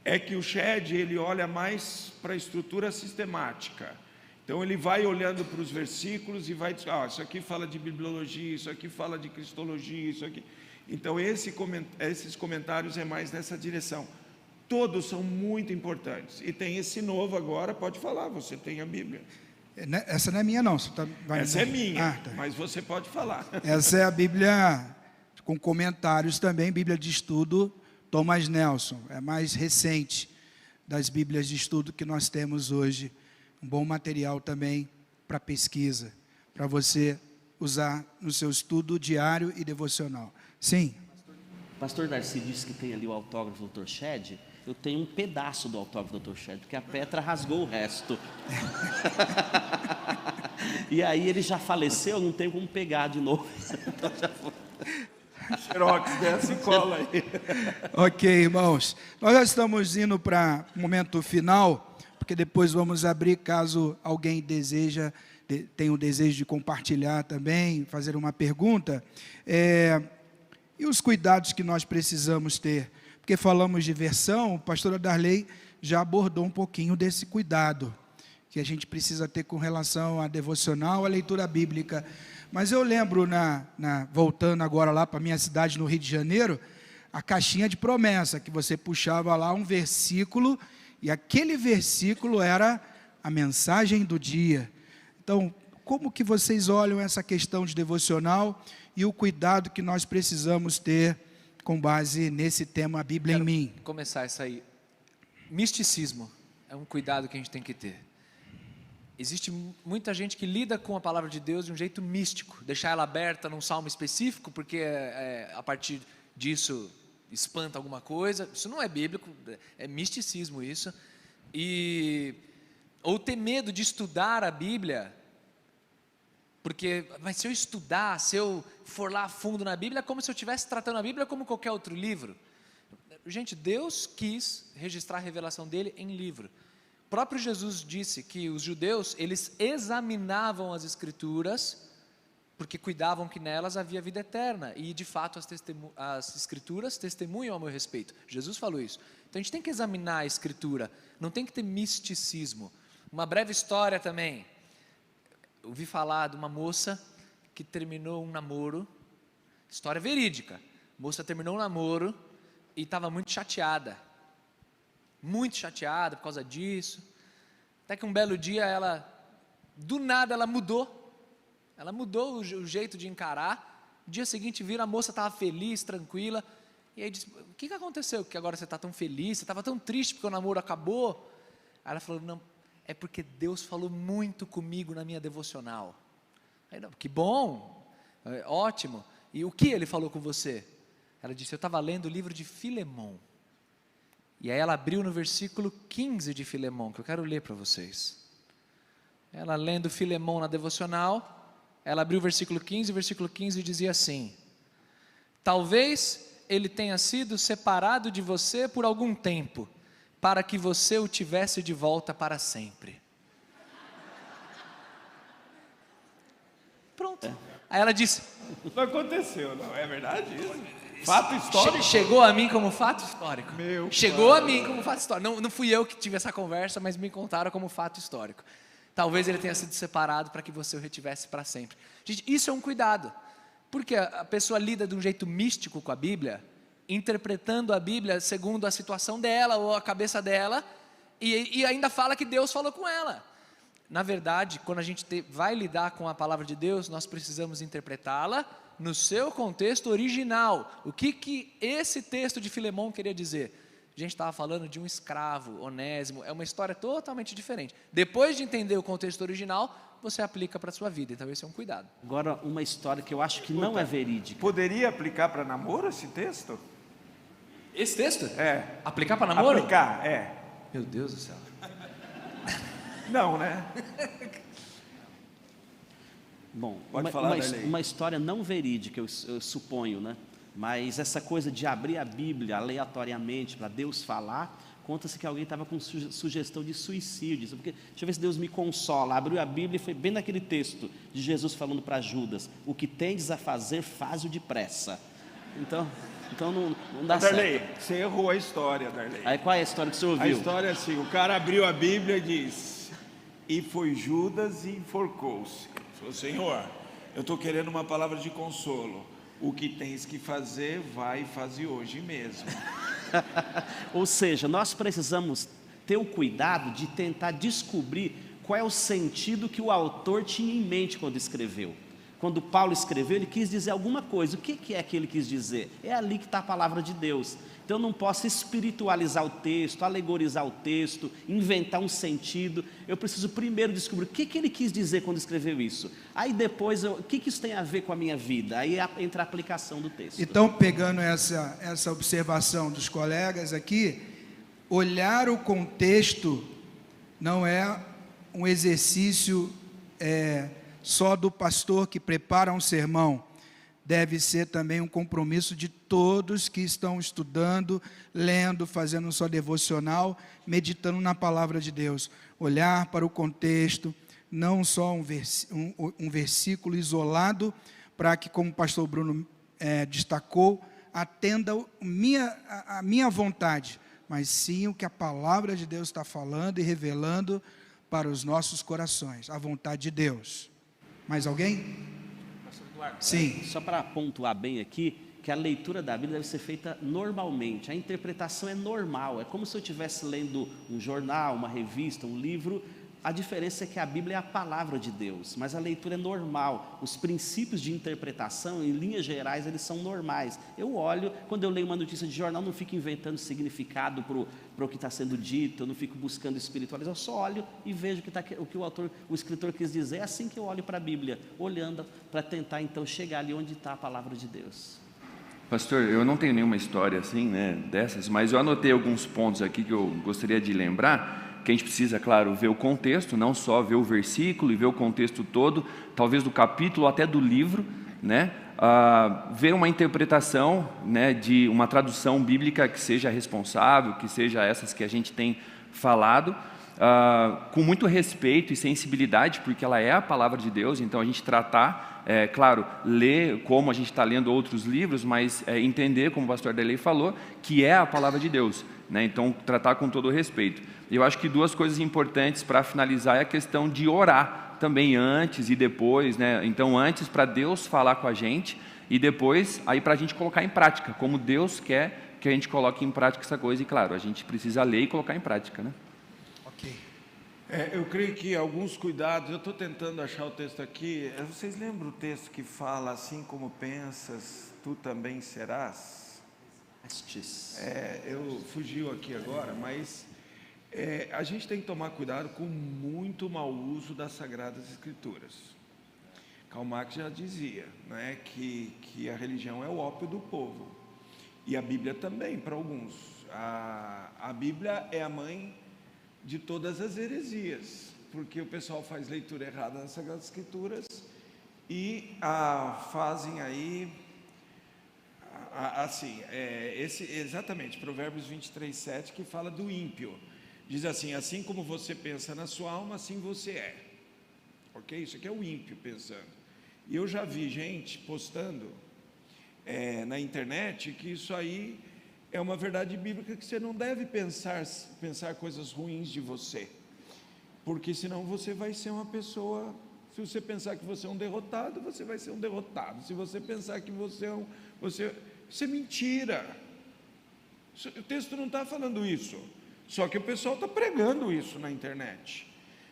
É que o Shedd ele olha mais para a estrutura sistemática. Então ele vai olhando para os versículos e vai dizer, isso aqui fala de bibliologia, isso aqui fala de cristologia, isso aqui. Então esses comentários é mais nessa direção. Todos são muito importantes. E tem esse novo agora, pode falar, você tem a Bíblia. Essa não é minha não. Essa é minha, tá. Mas você pode falar. Essa é a Bíblia com comentários também, Bíblia de Estudo, Thomas Nelson. É mais recente das Bíblias de Estudo que nós temos hoje. Um bom material também para pesquisa, para você usar no seu estudo diário e devocional. Sim. Pastor Darcy disse que tem ali o autógrafo do Dr. Shedd. Eu tenho um pedaço do autógrafo do Dr. Shedd, porque a Petra rasgou o resto. E aí ele já faleceu, não tem como pegar de novo. Então já foi. Xerox, desce e cola aí. Ok, irmãos. Nós já estamos indo para o momento final, porque depois vamos abrir, caso alguém tenha o desejo de compartilhar também, fazer uma pergunta. E os cuidados que nós precisamos ter? Porque falamos de versão, o pastor Darley já abordou um pouquinho desse cuidado que a gente precisa ter com relação à devocional, à leitura bíblica. Mas eu lembro, voltando agora lá para a minha cidade, no Rio de Janeiro, a caixinha de promessa, que você puxava lá um versículo, e aquele versículo era a mensagem do dia. Então, como que vocês olham essa questão de devocional e o cuidado que nós precisamos ter com base nesse tema, a Bíblia em mim? Começar isso aí. Misticismo é um cuidado que a gente tem que ter. Existe muita gente que lida com a palavra de Deus de um jeito místico, deixar ela aberta num salmo específico, porque a partir disso espanta alguma coisa. Isso não é bíblico, é misticismo isso. Ou ter medo de estudar a Bíblia, porque, mas se eu estudar, se eu for lá a fundo na Bíblia, é como se eu estivesse tratando a Bíblia como qualquer outro livro. Gente, Deus quis registrar a revelação dele em livro. O próprio Jesus disse que os judeus, eles examinavam as Escrituras, porque cuidavam que nelas havia vida eterna, e de fato as Escrituras testemunham a meu respeito. Jesus falou isso. Então a gente tem que examinar a Escritura, não tem que ter misticismo. Uma breve história também. Eu ouvi falar de uma moça que terminou um namoro, história verídica. A moça terminou um namoro e estava muito chateada por causa disso. Até que um belo dia do nada ela mudou o jeito de encarar. No dia seguinte vira, a moça estava feliz, tranquila, e aí disse, o que aconteceu que agora você está tão feliz, você estava tão triste porque o namoro acabou? Aí ela falou, não, é porque Deus falou muito comigo na minha devocional. Aí, não, que bom, ótimo. E o que ele falou com você? Ela disse, eu estava lendo o livro de Filemão. E aí ela abriu no versículo 15 de Filemão, que eu quero ler para vocês. Ela lendo Filemão na devocional, ela abriu o versículo 15 dizia assim, talvez ele tenha sido separado de você por algum tempo, para que você o tivesse de volta para sempre. Pronto. Aí ela disse, não aconteceu, não é verdade isso? Fato histórico. Chegou a mim como fato histórico. Chegou a mim como fato histórico. Não fui eu que tive essa conversa, mas me contaram como fato histórico. Talvez ele tenha sido separado para que você o retivesse para sempre. Gente, isso é um cuidado. Porque a pessoa lida de um jeito místico com a Bíblia, interpretando a Bíblia segundo a situação dela ou a cabeça dela, e ainda fala que Deus falou com ela. Na verdade, quando a gente vai lidar com a palavra de Deus, nós precisamos interpretá-la no seu contexto original. O que esse texto de Filemão queria dizer? A gente estava falando de um escravo, Onésimo, é uma história totalmente diferente. Depois de entender o contexto original, você aplica para a sua vida, então esse é um cuidado. Agora, uma história que eu acho que não é verídica. Poderia aplicar para namoro esse texto? Esse texto? É. Aplicar para namoro? Aplicar, é. Meu Deus do céu. Não, né? Bom, Pode falar, Darley. uma história não verídica, eu suponho, né? Mas essa coisa de abrir a Bíblia aleatoriamente para Deus falar, conta-se que alguém estava com sugestão de suicídio. Porque, deixa eu ver se Deus me consola. Abriu a Bíblia e foi bem naquele texto de Jesus falando para Judas: o que tendes a fazer, faz-o depressa. Então não dá Darley, certo. você errou a história, Darley. Aí qual é a história que você ouviu? A história é assim, o cara abriu a Bíblia e diz: e foi Judas e enforcou-se. Falou: Senhor, eu estou querendo uma palavra de consolo. O que tens que fazer, vai e faze hoje mesmo. Ou seja, nós precisamos ter o cuidado de tentar descobrir qual é o sentido que o autor tinha em mente quando escreveu. Quando Paulo escreveu, ele quis dizer alguma coisa. O que é que ele quis dizer? É ali que está a palavra de Deus. Então eu não posso espiritualizar o texto, alegorizar o texto, inventar um sentido. Eu preciso primeiro descobrir o que ele quis dizer quando escreveu isso. Aí depois, o que isso tem a ver com a minha vida? Aí entra a aplicação do texto. Então, pegando essa observação dos colegas aqui, olhar o contexto não é um exercício só do pastor que prepara um sermão. Deve ser também um compromisso de todos que estão estudando, lendo, fazendo sua devocional, meditando na palavra de Deus. Olhar para o contexto, não só um versículo isolado, para que, como o pastor Bruno destacou, atenda a minha vontade, mas sim o que a palavra de Deus está falando e revelando para os nossos corações, a vontade de Deus. Mais alguém? Sim. Só para pontuar bem aqui, que a leitura da Bíblia deve ser feita normalmente. A interpretação é normal, é como se eu estivesse lendo um jornal, uma revista, um livro. A diferença é que a Bíblia é a palavra de Deus, mas a leitura é normal. Os princípios de interpretação, em linhas gerais, eles são normais. Eu olho, quando eu leio uma notícia de jornal, não fico inventando significado para o que está sendo dito, eu não fico buscando espiritualizar, eu só olho e vejo o que o escritor quis dizer. É assim que eu olho para a Bíblia, olhando para tentar então chegar ali onde está a palavra de Deus. Pastor, eu não tenho nenhuma história assim, né, dessas, mas eu anotei alguns pontos aqui que eu gostaria de lembrar, que a gente precisa, claro, ver o contexto, não só ver o versículo e ver o contexto todo, talvez do capítulo até do livro, né? Ver uma interpretação, né, de uma tradução bíblica que seja responsável, que seja essas que a gente tem falado, com muito respeito e sensibilidade, porque ela é a palavra de Deus. Então a gente tratar, claro, ler como a gente está lendo outros livros, mas entender, como o pastor Darley falou, que é a palavra de Deus, né? Então tratar com todo o respeito. Eu acho que duas coisas importantes para finalizar é a questão de orar também antes e depois, né? Então antes para Deus falar com a gente e depois aí para a gente colocar em prática, como Deus quer que a gente coloque em prática essa coisa. E claro, a gente precisa ler e colocar em prática, né? Ok. Eu creio que alguns cuidados, eu estou tentando achar o texto aqui. Vocês lembram o texto que fala: assim como pensas, tu também serás? Eu fugiu aqui agora, mas a gente tem que tomar cuidado com muito mau uso das Sagradas Escrituras. Karl Marx já dizia, né, que a religião é o ópio do povo, e a Bíblia também, para alguns. A Bíblia é a mãe de todas as heresias, porque o pessoal faz leitura errada nas Sagradas Escrituras e fazem aí assim, exatamente, Provérbios 23:7, que fala do ímpio. Diz assim: assim como você pensa na sua alma, assim você é. Ok? Isso aqui é o ímpio pensando. E eu já vi gente postando na internet que isso aí é uma verdade bíblica, que você não deve pensar coisas ruins de você, porque senão você vai ser uma pessoa Se você pensar que você é um derrotado, você vai ser um derrotado. Se você pensar que você é isso é mentira. O texto não está falando isso. Só que o pessoal está pregando isso na internet,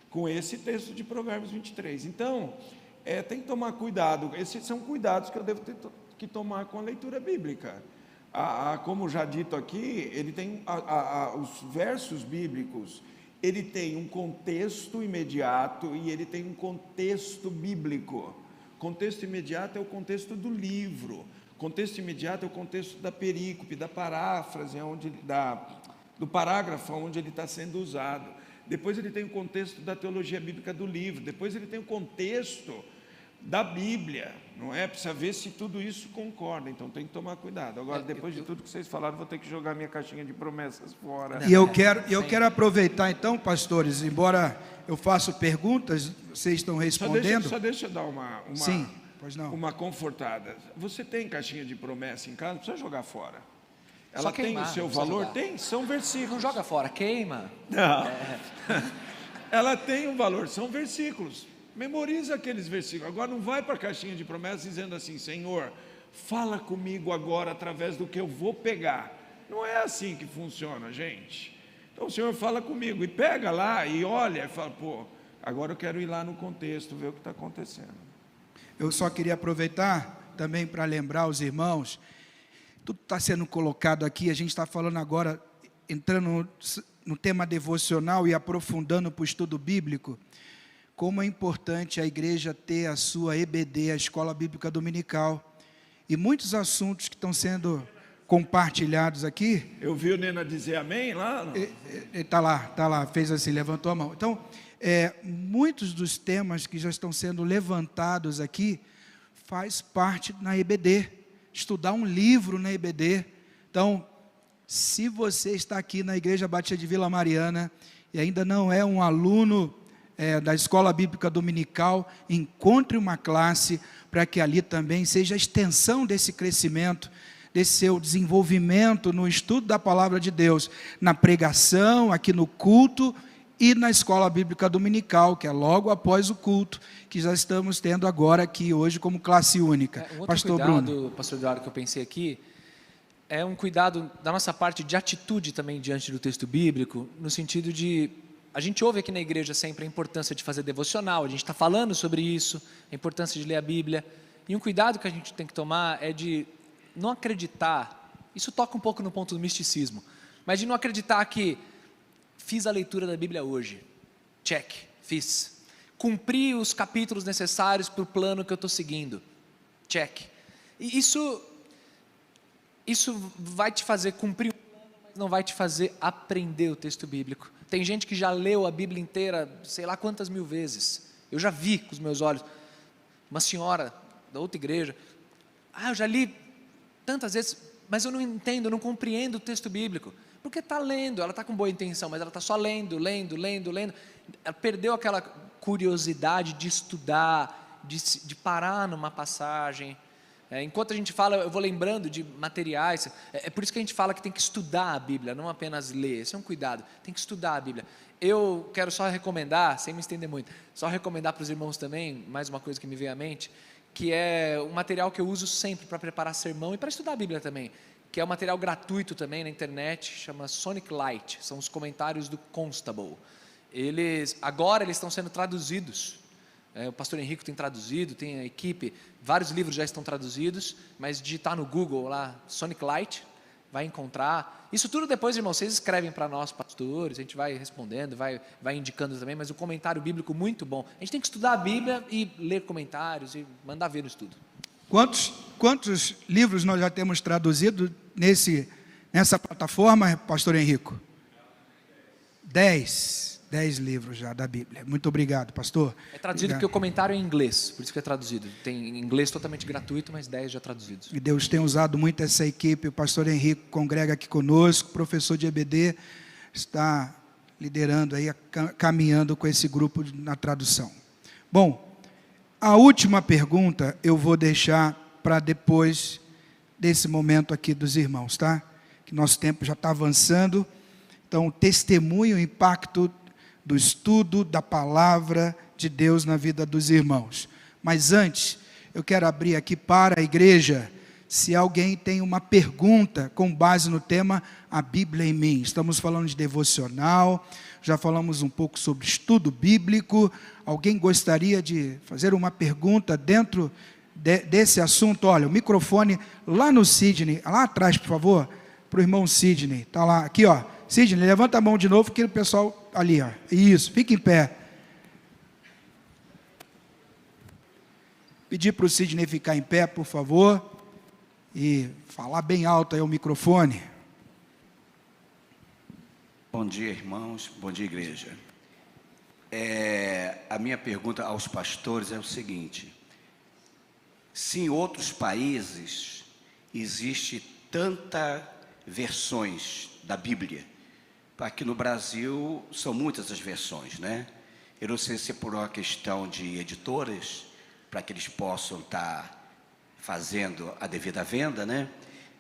com esse texto de Provérbios 23. Então, tem que tomar cuidado. Esses são cuidados que eu devo ter que tomar com a leitura bíblica. Como já dito aqui, ele tem os versos bíblicos, ele tem um contexto imediato e ele tem um contexto bíblico. Contexto imediato é o contexto do livro. Contexto imediato é o contexto da perícope, da paráfrase, do parágrafo onde ele está sendo usado. Depois ele tem o contexto da teologia bíblica do livro. Depois ele tem o contexto da Bíblia, não é? Precisa ver se tudo isso concorda, então tem que tomar cuidado. Agora, depois de tudo que vocês falaram, vou ter que jogar minha caixinha de promessas fora. E eu quero aproveitar então, pastores, embora eu faça perguntas, vocês estão respondendo. Só deixa eu dar Sim, pois não. uma confortada. Você tem caixinha de promessa em casa? Não precisa jogar fora. Ela Só tem queimar, o seu não precisa valor? jogar. Tem, são versículos. Não joga fora, queima. Não. Ela tem um valor, são versículos. Memoriza aqueles versículos. Agora não vai para a caixinha de promessas dizendo assim: Senhor, fala comigo agora através do que eu vou pegar. Não é assim que funciona, gente. Então o Senhor fala comigo e pega lá e olha e fala: pô, agora eu quero ir lá no contexto, ver o que está acontecendo. Eu só queria aproveitar também para lembrar os irmãos, tudo está sendo colocado aqui, a gente está falando agora, entrando no tema devocional e aprofundando para o estudo bíblico, como é importante a igreja ter a sua EBD, a Escola Bíblica Dominical, e muitos assuntos que estão sendo compartilhados aqui. Eu vi o Nena dizer amém lá? Está lá, fez assim, levantou a mão. Então, muitos dos temas que já estão sendo levantados aqui, faz parte na EBD, estudar um livro na EBD. Então, se você está aqui na Igreja Batista de Vila Mariana, e ainda não é um aluno da Escola Bíblica Dominical, encontre uma classe para que ali também seja a extensão desse crescimento, desse seu desenvolvimento no estudo da Palavra de Deus, na pregação, aqui no culto e na Escola Bíblica Dominical, que é logo após o culto, que já estamos tendo agora aqui hoje como classe única. Um outro Pastor cuidado, Bruno. Pastor Eduardo, que eu pensei aqui, é um cuidado da nossa parte de atitude também diante do texto bíblico, no sentido de, a gente ouve aqui na igreja sempre a importância de fazer devocional, a gente está falando sobre isso, a importância de ler a Bíblia, e um cuidado que a gente tem que tomar é de não acreditar, isso toca um pouco no ponto do misticismo, mas de não acreditar que fiz a leitura da Bíblia hoje, check, fiz, cumpri os capítulos necessários para o plano que eu estou seguindo, check, e isso vai te fazer cumprir o plano, mas não vai te fazer aprender o texto bíblico. Tem gente que já leu a Bíblia inteira, sei lá quantas mil vezes. Eu já vi com os meus olhos. Uma senhora da outra igreja. Eu já li tantas vezes, mas eu não entendo, eu não compreendo o texto bíblico. Porque está lendo, ela está com boa intenção, mas ela está só lendo. Ela perdeu aquela curiosidade de estudar, de parar numa passagem. Enquanto a gente fala, eu vou lembrando de materiais, é por isso que a gente fala que tem que estudar a Bíblia, não apenas ler, esse é um cuidado, tem que estudar a Bíblia. Eu quero só recomendar, sem me estender muito, só recomendar para os irmãos também, mais uma coisa que me veio à mente, que é um material que eu uso sempre para preparar sermão e para estudar a Bíblia também, que é um material gratuito também na internet, chama Sonic Light, são os comentários do Constable. Agora eles estão sendo traduzidos. O pastor Henrique tem traduzido, tem a equipe, vários livros já estão traduzidos, mas digitar no Google lá, Sonic Light, vai encontrar. Isso tudo depois, irmãos, vocês escrevem para nós, pastores, a gente vai respondendo, vai indicando também, mas o comentário bíblico muito bom. A gente tem que estudar a Bíblia e ler comentários e mandar ver no estudo. Quantos livros nós já temos traduzido nessa plataforma, pastor Henrique? 10 livros já da Bíblia. Muito obrigado, pastor. É traduzido porque o comentário é em inglês, por isso que é traduzido. Tem em inglês totalmente gratuito, mas 10 já traduzidos. E Deus tem usado muito essa equipe. O pastor Henrique congrega aqui conosco, professor de EBD, está liderando aí, caminhando com esse grupo na tradução. Bom, a última pergunta eu vou deixar para depois desse momento aqui dos irmãos, tá? Que nosso tempo já está avançando. Então, testemunho, o impacto do estudo da palavra de Deus na vida dos irmãos. Mas antes, eu quero abrir aqui para a igreja, se alguém tem uma pergunta com base no tema A Bíblia em Mim. Estamos falando de devocional, já falamos um pouco sobre estudo bíblico. Alguém gostaria de fazer uma pergunta dentro desse assunto? Olha, o microfone lá no Sidney, lá atrás, por favor, para o irmão Sidney. Está lá, aqui, ó. Sidney, levanta a mão de novo, que o pessoal ali, ó. Isso, fica em pé. Pedir para o Sidney ficar em pé, por favor, e falar bem alto aí o microfone. Bom dia, irmãos. Bom dia, igreja. A minha pergunta aos pastores é o seguinte: se em outros países existe tanta versões da Bíblia, aqui no Brasil são muitas as versões, né? Eu não sei se é por uma questão de editoras, para que eles possam estar fazendo a devida venda, né?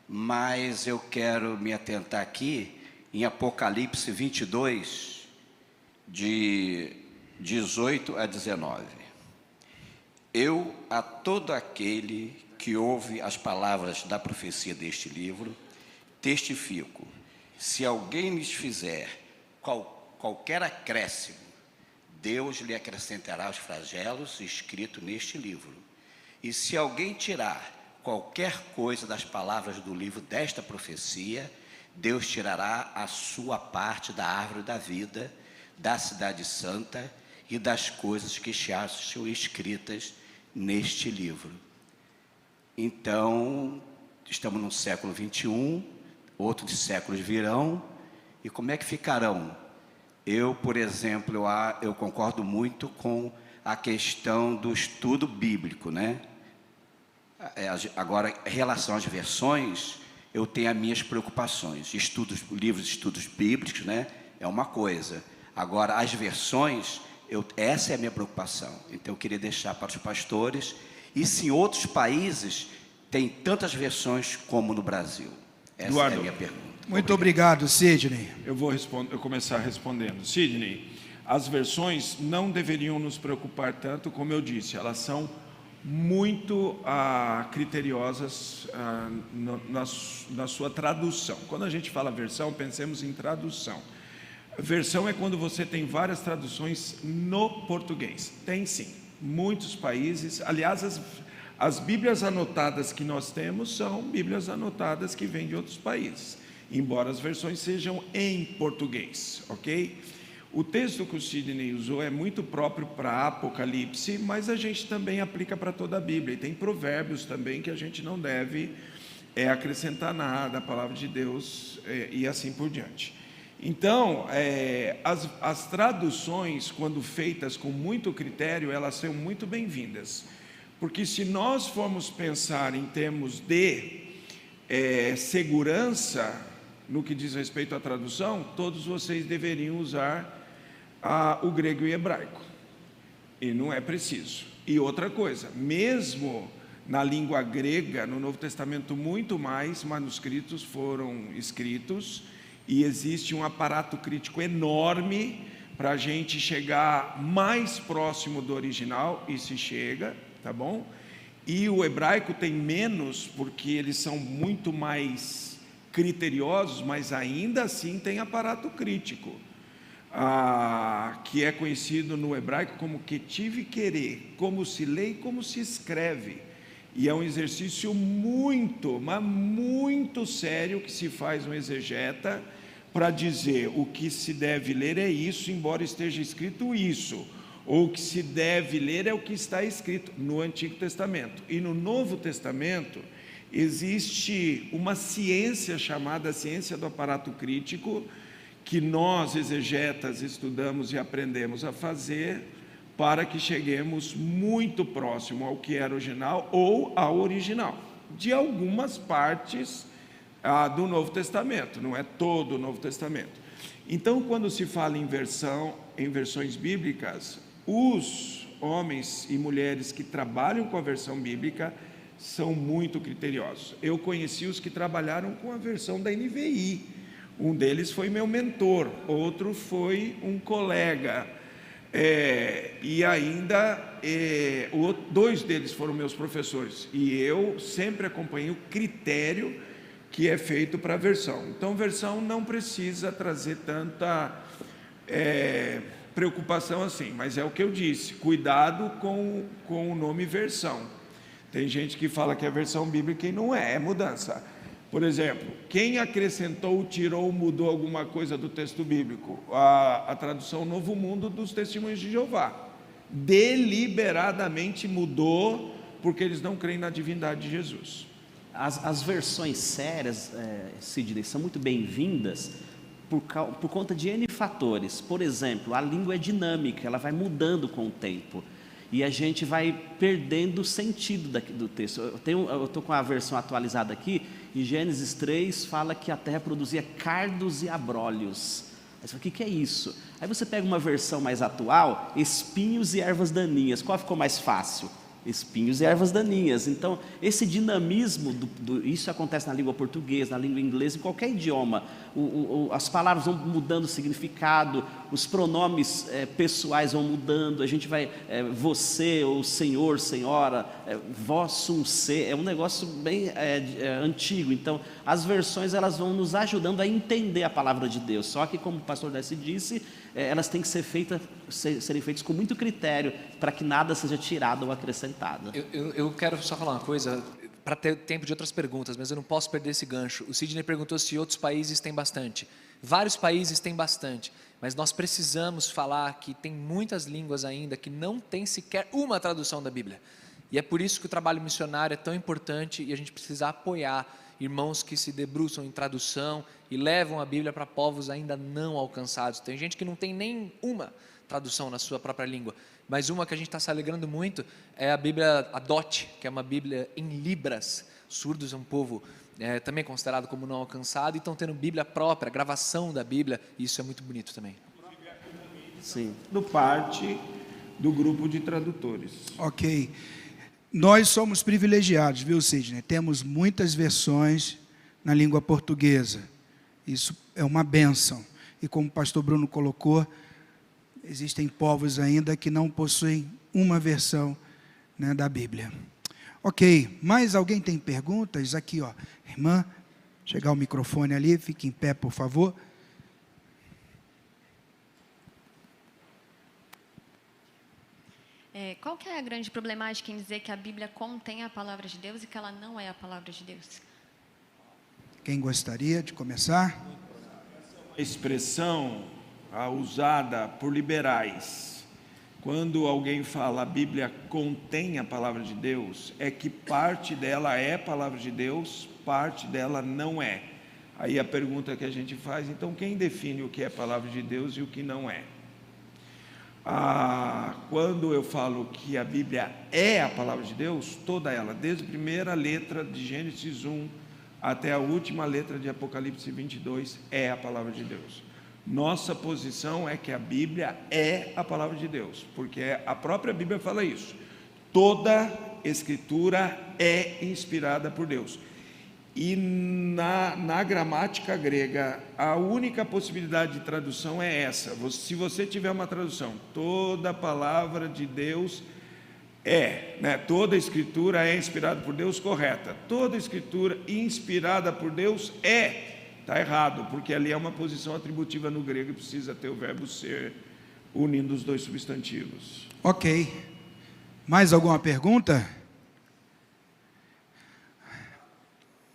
Mas eu quero me atentar aqui em Apocalipse 22, de 18 a 19. Eu, a todo aquele que ouve as palavras da profecia deste livro, testifico: se alguém lhes fizer qualquer acréscimo, Deus lhe acrescentará os flagelos escritos neste livro. E se alguém tirar qualquer coisa das palavras do livro desta profecia, Deus tirará a sua parte da árvore da vida, da cidade santa e das coisas que se acham escritas neste livro. Então, estamos no século 21, outros séculos virão, e como é que ficarão? Eu, por exemplo, eu concordo muito com a questão do estudo bíblico, né? Agora, em relação às versões, eu tenho as minhas preocupações. Livros de estudos bíblicos, né? É uma coisa. Agora, as versões, essa é a minha preocupação. Então, eu queria deixar para os pastores. E se em outros países tem tantas versões como no Brasil? Essa Eduardo, é a minha pergunta. Muito obrigado, Sidney. Eu vou começar respondendo. Sidney, as versões não deveriam nos preocupar tanto, como eu disse, elas são muito criteriosas na sua tradução. Quando a gente fala versão, pensemos em tradução. Versão é quando você tem várias traduções no português. Tem sim, muitos países. Aliás, as Bíblias anotadas que nós temos são Bíblias anotadas que vêm de outros países, embora as versões sejam em português, ok? O texto que o Sidney usou é muito próprio para Apocalipse, mas a gente também aplica para toda a Bíblia. E tem provérbios também que a gente não deve acrescentar nada, a palavra de Deus e assim por diante. Então, as traduções, quando feitas com muito critério, elas são muito bem-vindas. Porque se nós formos pensar em termos de segurança, no que diz respeito à tradução, todos vocês deveriam usar o grego e hebraico, e não é preciso. E outra coisa, mesmo na língua grega, no Novo Testamento, muito mais manuscritos foram escritos, e existe um aparato crítico enorme para a gente chegar mais próximo do original, e se chega, tá bom? E o hebraico tem menos, porque eles são muito mais criteriosos, mas ainda assim tem aparato crítico, que é conhecido no hebraico como ketiv querer, como se lê e como se escreve, e é um exercício muito, mas muito sério que se faz um exegeta para dizer o que se deve ler é isso, embora esteja escrito isso, ou o que se deve ler é o que está escrito no Antigo Testamento. E no Novo Testamento existe uma ciência chamada ciência do aparato crítico, que nós, exegetas, estudamos e aprendemos a fazer para que cheguemos muito próximo ao que era original ou ao original, de algumas partes do Novo Testamento, não é todo o Novo Testamento. Então, quando se fala em versões bíblicas, os homens e mulheres que trabalham com a versão bíblica são muito criteriosos. Eu conheci os que trabalharam com a versão da NVI. Um deles foi meu mentor, outro foi um colega. E ainda, dois deles foram meus professores, e eu sempre acompanhei o critério que é feito para a versão. Então, versão não precisa trazer tanta preocupação assim, mas é o que eu disse, cuidado com o nome versão. Tem gente que fala que é versão bíblica e não é mudança. Por exemplo, quem acrescentou, tirou, mudou alguma coisa do texto bíblico? A tradução Novo Mundo dos Testemunhos de Jeová. Deliberadamente mudou, porque eles não creem na divindade de Jesus. As versões sérias, Sidney, são muito bem-vindas por conta de N fatores. Por exemplo, a língua é dinâmica, ela vai mudando com o tempo. E a gente vai perdendo o sentido do texto. Eu estou com a versão atualizada aqui, em Gênesis 3 fala que a terra produzia cardos e abrolhos. Aí você fala, o que é isso? Aí você pega uma versão mais atual, espinhos e ervas daninhas. Qual ficou mais fácil? Espinhos e ervas daninhas. Então, esse dinamismo, isso acontece na língua portuguesa, na língua inglesa, em qualquer idioma. As palavras vão mudando o significado, os pronomes pessoais vão mudando, a gente vai, você, ou senhor, senhora, vós, sum, se, é um negócio bem antigo. Então, as versões, elas vão nos ajudando a entender a palavra de Deus. Só que, como o pastor Décio disse, elas têm que serem feitas com muito critério, para que nada seja tirado ou acrescentado. Eu quero só falar uma coisa, para ter tempo de outras perguntas, mas eu não posso perder esse gancho. O Sidney perguntou se outros países têm bastante. Vários países têm bastante, mas nós precisamos falar que tem muitas línguas ainda que não tem sequer uma tradução da Bíblia. E é por isso que o trabalho missionário é tão importante e a gente precisa apoiar irmãos que se debruçam em tradução e levam a Bíblia para povos ainda não alcançados. Tem gente que não tem nem uma tradução na sua própria língua, mas uma que a gente está se alegrando muito é a Bíblia Adot, que é uma Bíblia em Libras. Surdos é um povo também considerado como não alcançado, e estão tendo Bíblia própria, gravação da Bíblia, e isso é muito bonito também. Sim. Do parte do grupo de tradutores. Ok. Nós somos privilegiados, viu, Sidney? Temos muitas versões na língua portuguesa. Isso é uma bênção. E como o pastor Bruno colocou, existem povos ainda que não possuem uma versão, né, da Bíblia. Ok, mais alguém tem perguntas? Aqui, ó, irmã, chegar o microfone ali, fique em pé, por favor. Qual que é a grande problemática em dizer que a Bíblia contém a palavra de Deus e que ela não é a palavra de Deus? Quem gostaria de começar? A expressão usada por liberais, quando alguém fala a Bíblia contém a palavra de Deus, é que parte dela é palavra de Deus, parte dela não é. Aí a pergunta que a gente faz, então quem define o que é palavra de Deus e o que não é? Quando eu falo que a Bíblia é a palavra de Deus, toda ela, desde a primeira letra de Gênesis 1 até a última letra de Apocalipse 22, é a palavra de Deus. Nossa posição é que a Bíblia é a palavra de Deus, porque a própria Bíblia fala isso. Toda Escritura é inspirada por Deus. E na gramática grega, a única possibilidade de tradução é essa. Se você tiver uma tradução, toda palavra de Deus toda Escritura é inspirada por Deus, correta. Toda Escritura inspirada por Deus está errado, porque ali é uma posição atributiva no grego e precisa ter o verbo ser unindo os dois substantivos. Ok. Mais alguma pergunta?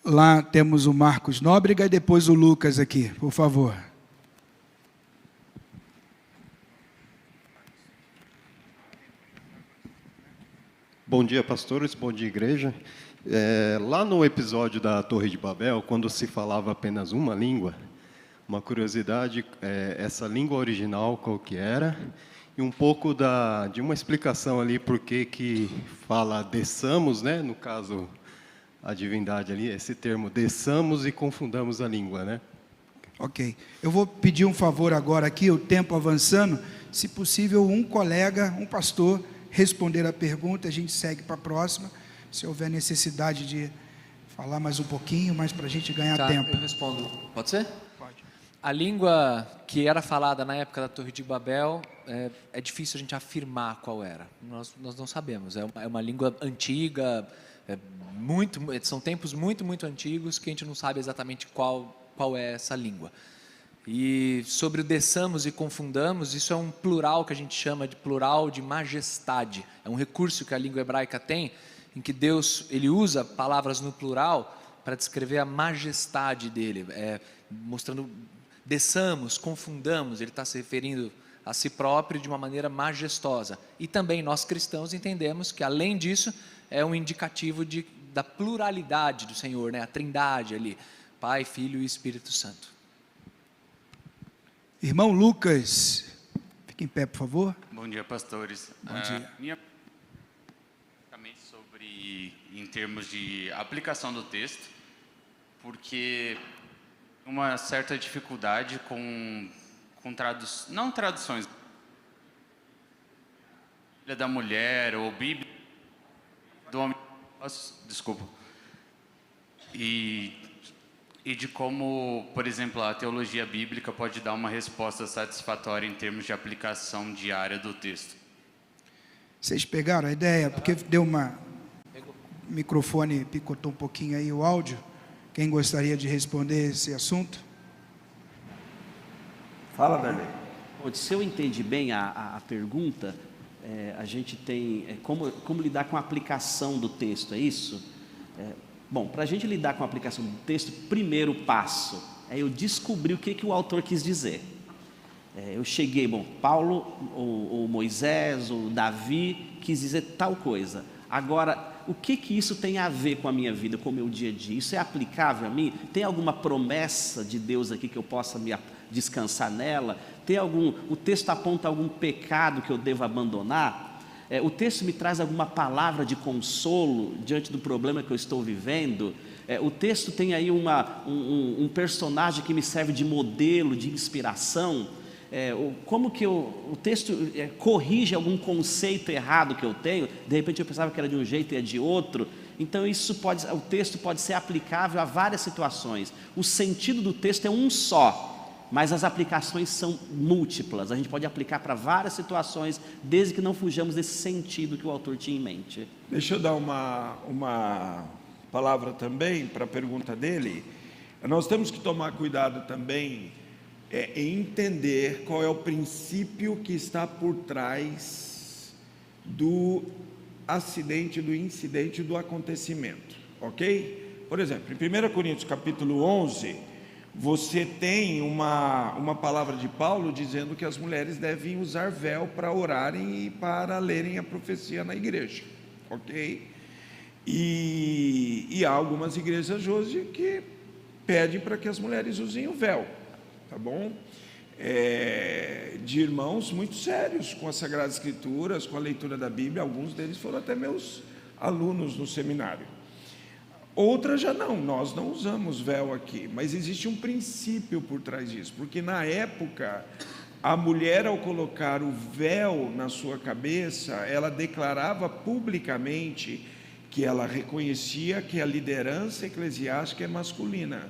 Lá temos o Marcos Nóbrega e depois o Lucas aqui, por favor. Bom dia, pastores, bom dia, igreja. Lá no episódio da Torre de Babel, quando se falava apenas uma língua, uma curiosidade, essa língua original qual que era, e um pouco de uma explicação ali por que fala desçamos, né? No caso, a divindade ali, esse termo desçamos e confundamos a língua, né? Ok. Eu vou pedir um favor agora aqui, o tempo avançando, se possível um colega, um pastor, responder a pergunta, a gente segue para a próxima, se houver necessidade de falar mais um pouquinho, mas para a gente ganhar tempo. Eu respondo. Pode ser? Pode. A língua que era falada na época da Torre de Babel é difícil a gente afirmar qual era. Nós não sabemos. É uma língua antiga, são tempos muito, muito antigos que a gente não sabe exatamente qual é essa língua. E sobre o desçamos e confundamos, isso é um plural que a gente chama de plural de majestade. É um recurso que a língua hebraica tem, em que Deus ele usa palavras no plural para descrever a majestade dele, mostrando desçamos, confundamos, ele está se referindo a si próprio de uma maneira majestosa. E também nós cristãos entendemos que, além disso, é um indicativo da pluralidade do Senhor, né? A trindade ali, Pai, Filho e Espírito Santo. Irmão Lucas, fique em pé, por favor. Bom dia, pastores. Bom dia. Minha em termos de aplicação do texto, porque uma certa dificuldade com não traduções, Bíblia da mulher ou Bíblia do homem, desculpa, e de como, por exemplo, a teologia bíblica pode dar uma resposta satisfatória em termos de aplicação diária do texto. Vocês pegaram a ideia? Porque deu o microfone picotou um pouquinho aí o áudio. Quem gostaria de responder esse assunto? Fala, Darley. Se eu entendi bem a pergunta, a gente tem como lidar com a aplicação do texto, é isso? Bom, para a gente lidar com a aplicação do texto, primeiro passo é eu descobrir o que o autor quis dizer. Eu cheguei, Paulo, ou Moisés, ou Davi, quis dizer tal coisa. Agora, o que isso tem a ver com a minha vida, com o meu dia a dia? Isso é aplicável a mim? Tem alguma promessa de Deus aqui que eu possa me descansar nela? O texto aponta algum pecado que eu devo abandonar? O texto me traz alguma palavra de consolo diante do problema que eu estou vivendo? O texto tem aí um personagem que me serve de modelo, de inspiração? Como que o texto corrige algum conceito errado que eu tenho? De repente eu pensava que era de um jeito e é de outro. Então o texto pode ser aplicável a várias situações. O sentido do texto é um só, mas as aplicações são múltiplas. A gente pode aplicar para várias situações, desde que não fujamos desse sentido que o autor tinha em mente. Deixa eu dar uma palavra também para a pergunta dele. Nós temos que tomar cuidado também em entender qual é o princípio que está por trás do acidente, do incidente, do acontecimento, ok? Por exemplo, em 1 Coríntios capítulo 11, você tem uma palavra de Paulo dizendo que as mulheres devem usar véu para orarem e para lerem a profecia na igreja, ok? E há algumas igrejas hoje que pedem para que as mulheres usem o véu, tá bom? De irmãos muito sérios com as Sagradas Escrituras, com a leitura da Bíblia. Alguns deles foram até meus alunos no seminário. Outras já não, nós não usamos véu aqui, mas existe um princípio por trás disso, porque na época a mulher, ao colocar o véu na sua cabeça, ela declarava publicamente que ela reconhecia que a liderança eclesiástica é masculina.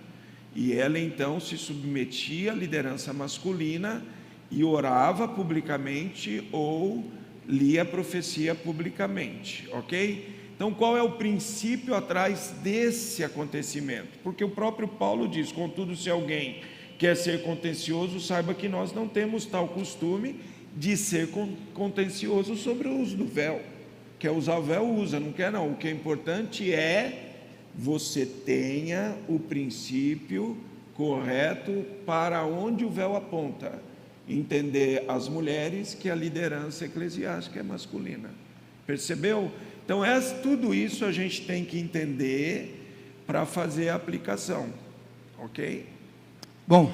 E ela então se submetia à liderança masculina e orava publicamente ou lia a profecia publicamente, ok? Então qual é o princípio atrás desse acontecimento? Porque o próprio Paulo diz: contudo, se alguém quer ser contencioso, saiba que nós não temos tal costume de ser contencioso sobre o uso do véu. Quer usar o véu, usa, não quer não. O que é importante é você tenha o princípio correto para onde o véu aponta. Entender as mulheres que a liderança eclesiástica é masculina. Percebeu? Então, tudo isso a gente tem que entender para fazer a aplicação. Ok? Bom,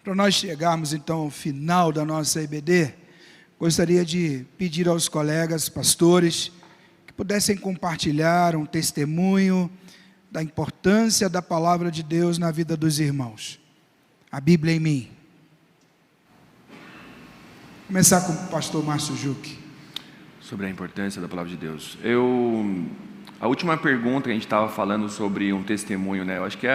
para nós chegarmos então ao final da nossa EBD, gostaria de pedir aos colegas pastores que pudessem compartilhar um testemunho da importância da palavra de Deus na vida dos irmãos. A Bíblia em mim. Vou começar com o pastor Márcio Juque. Sobre a importância da palavra de Deus. A última pergunta que a gente estava falando sobre um testemunho, né? Eu acho que é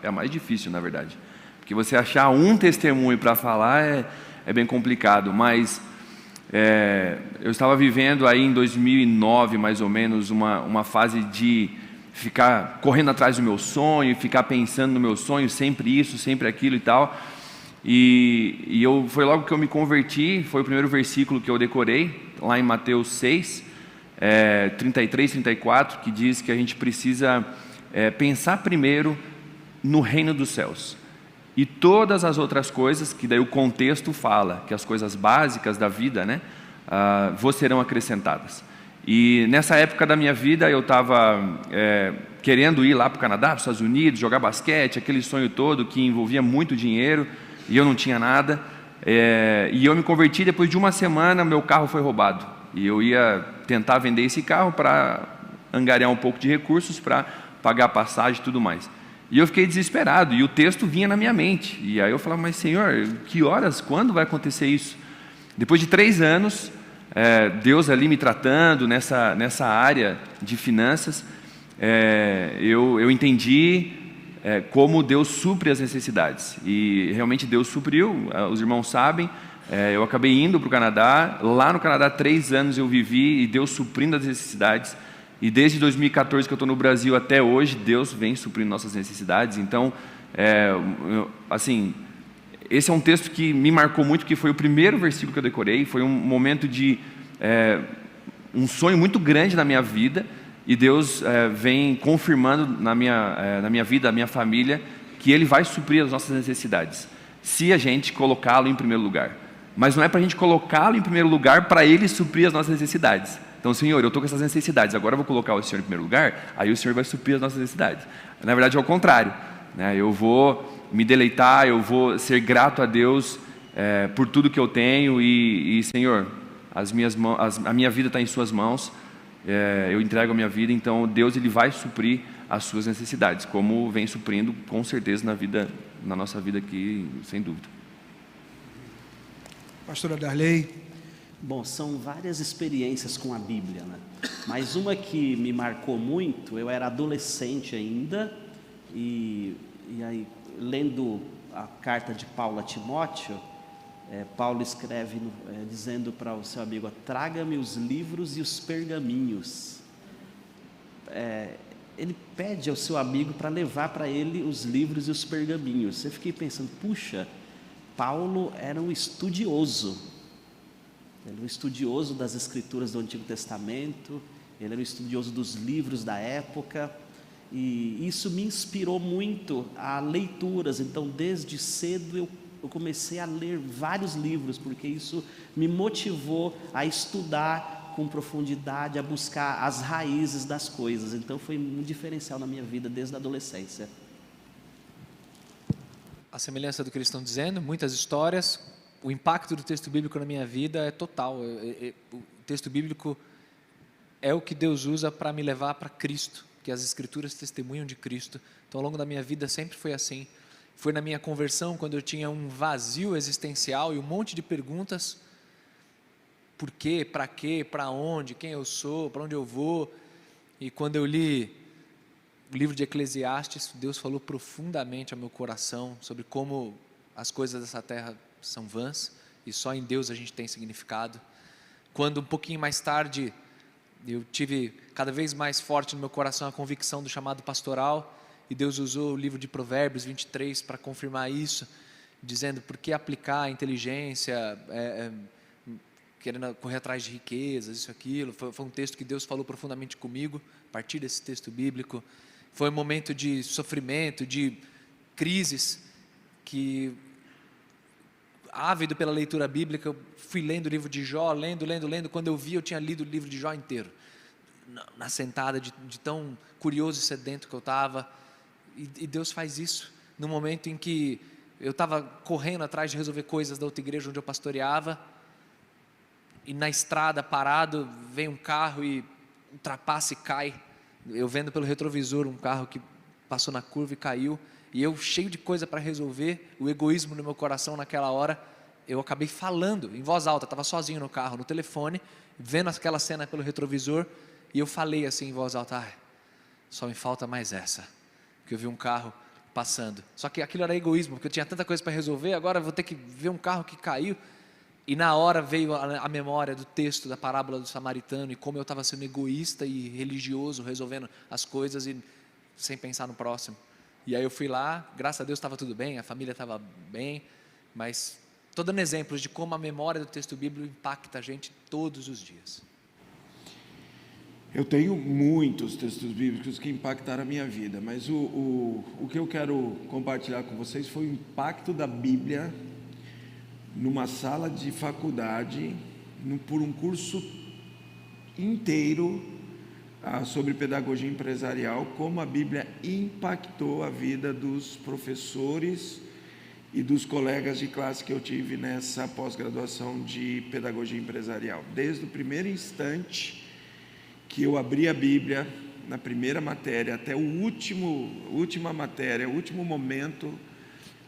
a mais difícil, na verdade. Porque você achar um testemunho para falar bem complicado. Mas eu estava vivendo aí em 2009, mais ou menos, uma fase de ficar correndo atrás do meu sonho, ficar pensando no meu sonho, sempre isso, sempre aquilo e tal. E foi logo que eu me converti, foi o primeiro versículo que eu decorei, lá em Mateus 6, 33, 34, que diz que a gente precisa pensar primeiro no reino dos céus. E todas as outras coisas, que daí o contexto fala, que as coisas básicas da vida, né, vos serão acrescentadas. E nessa época da minha vida eu estava querendo ir lá para o Canadá, para os Estados Unidos, jogar basquete, aquele sonho todo que envolvia muito dinheiro, e eu não tinha nada. E eu me converti, depois de uma semana meu carro foi roubado. E eu ia tentar vender esse carro para angariar um pouco de recursos para pagar a passagem e tudo mais. E eu fiquei desesperado, e o texto vinha na minha mente. E aí eu falava, mas Senhor, que horas, quando vai acontecer isso? Depois de 3 anos, Deus ali me tratando nessa área de finanças, eu entendi como Deus supre as necessidades. E realmente Deus supriu, os irmãos sabem. Eu acabei indo para o Canadá. Lá no Canadá, 3 anos eu vivi, e Deus suprindo as necessidades. E desde 2014 que eu estou no Brasil até hoje, Deus vem suprindo nossas necessidades. Então, assim, esse é um texto que me marcou muito, porque foi o primeiro versículo que eu decorei. Foi um momento de um sonho muito grande na minha vida, e Deus vem confirmando na minha vida, na minha família, que Ele vai suprir as nossas necessidades, se a gente colocá-lo em primeiro lugar. Mas não é para a gente colocá-lo em primeiro lugar para Ele suprir as nossas necessidades. Então, Senhor, eu estou com essas necessidades, agora eu vou colocar o Senhor em primeiro lugar, aí o Senhor vai suprir as nossas necessidades. Na verdade é o contrário, né? Eu vou me deleitar, eu vou ser grato a Deus por tudo que eu tenho, e Senhor, a minha vida está em Suas mãos, eu entrego a minha vida. Então Deus, Ele vai suprir as suas necessidades, como vem suprindo com certeza na nossa vida aqui, sem dúvida. Pastora Darley. Bom, são várias experiências com a Bíblia, né? Mas uma que me marcou muito, eu era adolescente ainda, e aí, lendo a carta de Paulo a Timóteo, Paulo escreve dizendo para o seu amigo: traga-me os livros e os pergaminhos. Ele pede ao seu amigo para levar para ele os livros e os pergaminhos. Eu fiquei pensando, puxa, Paulo era um estudioso. Ele era um estudioso das escrituras do Antigo Testamento, ele era um estudioso dos livros da época, e isso me inspirou muito a leituras. Então, desde cedo eu comecei a ler vários livros, porque isso me motivou a estudar com profundidade, a buscar as raízes das coisas. Então, foi um diferencial na minha vida desde a adolescência. A semelhança do que eles estão dizendo, muitas histórias. O impacto do texto bíblico na minha vida é total. O texto bíblico é o que Deus usa para me levar para Cristo, que as Escrituras testemunham de Cristo. Então, ao longo da minha vida sempre foi assim. Foi na minha conversão, quando eu tinha um vazio existencial e um monte de perguntas: por quê, para onde, quem eu sou, para onde eu vou. E quando eu li o livro de Eclesiastes, Deus falou profundamente ao meu coração sobre como as coisas dessa terra são vãs e só em Deus a gente tem significado. Quando um pouquinho mais tarde eu tive cada vez mais forte no meu coração a convicção do chamado pastoral, e Deus usou o livro de Provérbios 23 para confirmar isso, dizendo por que aplicar a inteligência, querendo correr atrás de riquezas, isso, aquilo. Foi um texto que Deus falou profundamente comigo, a partir desse texto bíblico. Foi um momento de sofrimento, de crises, que, ávido pela leitura bíblica, eu fui lendo o livro de Jó, lendo. Quando eu vi, eu tinha lido o livro de Jó inteiro, na sentada, de tão curioso e sedento que eu estava. E Deus faz isso no momento em que eu estava correndo atrás de resolver coisas da outra igreja onde eu pastoreava, e na estrada, parado, vem um carro e ultrapassa e cai. Eu vendo pelo retrovisor um carro que passou na curva e caiu, e eu cheio de coisa para resolver, o egoísmo no meu coração naquela hora, eu acabei falando em voz alta. Estava sozinho no carro, no telefone, vendo aquela cena pelo retrovisor, e eu falei assim em voz alta: só me falta mais essa, porque eu vi um carro passando. Só que aquilo era egoísmo, porque eu tinha tanta coisa para resolver, agora eu vou ter que ver um carro que caiu. E na hora veio a memória do texto da parábola do samaritano e como eu estava sendo egoísta e religioso, resolvendo as coisas e sem pensar no próximo. E aí eu fui lá, graças a Deus estava tudo bem, a família estava bem, mas estou dando exemplos de como a memória do texto bíblico impacta a gente todos os dias. Eu tenho muitos textos bíblicos que impactaram a minha vida, mas o que eu quero compartilhar com vocês foi o impacto da Bíblia numa sala de faculdade, por um curso inteiro sobre pedagogia empresarial, como a Bíblia impactou a vida dos professores e dos colegas de classe que eu tive nessa pós-graduação de pedagogia empresarial. Desde o primeiro instante que eu abri a Bíblia, na primeira matéria, até última matéria, o último momento,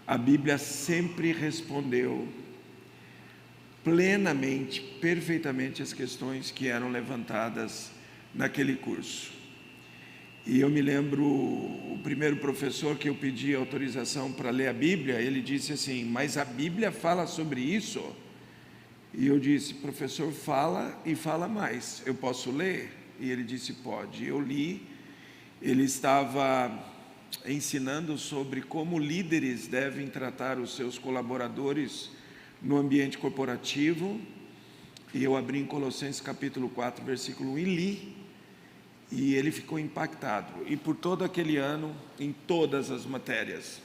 a Bíblia sempre respondeu plenamente, perfeitamente as questões que eram levantadas naquele curso. E eu me lembro, o primeiro professor que eu pedi autorização para ler a Bíblia, ele disse assim: mas a Bíblia fala sobre isso? E eu disse: professor, fala e fala mais, eu posso ler? E ele disse: pode. Eu li. Ele estava ensinando sobre como líderes devem tratar os seus colaboradores no ambiente corporativo, e eu abri em Colossenses capítulo 4, versículo 1 e li, e ele ficou impactado. E por todo aquele ano, em todas as matérias,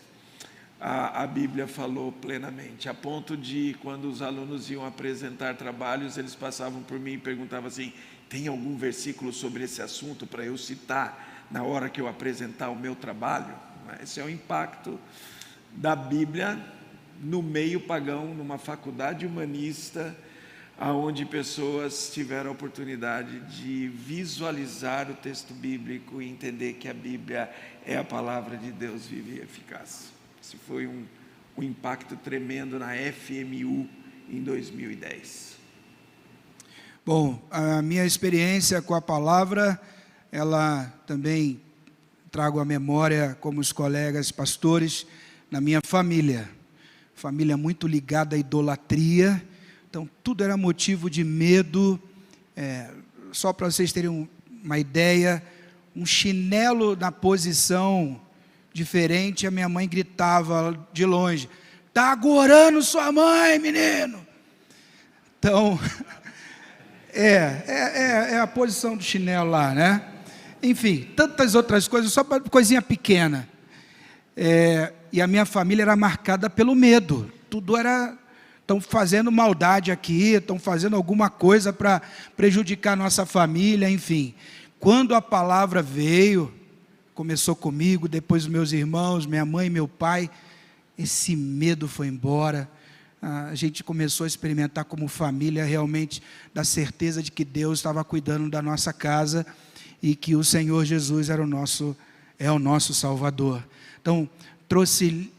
a Bíblia falou plenamente, a ponto de, quando os alunos iam apresentar trabalhos, eles passavam por mim e perguntavam assim: tem algum versículo sobre esse assunto para eu citar na hora que eu apresentar o meu trabalho? Esse é o impacto da Bíblia no meio pagão, numa faculdade humanista, onde pessoas tiveram a oportunidade de visualizar o texto bíblico e entender que a Bíblia é a palavra de Deus viva e eficaz. Esse foi um impacto tremendo na FMU em 2010. Bom, a minha experiência com a palavra, ela também trago à memória, como os colegas pastores, na minha família muito ligada à idolatria, então tudo era motivo de medo. Só para vocês terem uma ideia, um chinelo na posição diferente, a minha mãe gritava de longe: está agorando sua mãe, menino. Então, é a posição do chinelo lá, né? Enfim, tantas outras coisas, só para coisinha pequena. E a minha família era marcada pelo medo. Tudo era: estão fazendo maldade aqui, estão fazendo alguma coisa para prejudicar a nossa família, enfim. Quando a palavra veio, começou comigo, depois os meus irmãos, minha mãe e meu pai, esse medo foi embora. A gente começou a experimentar como família realmente da certeza de que Deus estava cuidando da nossa casa e que o Senhor Jesus é o nosso Salvador. Então, trouxe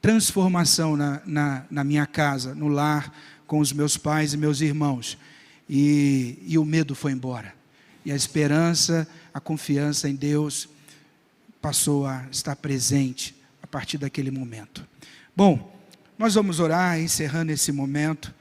transformação na minha casa, no lar, com os meus pais e meus irmãos. E o medo foi embora. E a esperança, a confiança em Deus passou a estar presente a partir daquele momento. Bom, nós vamos orar, encerrando esse momento.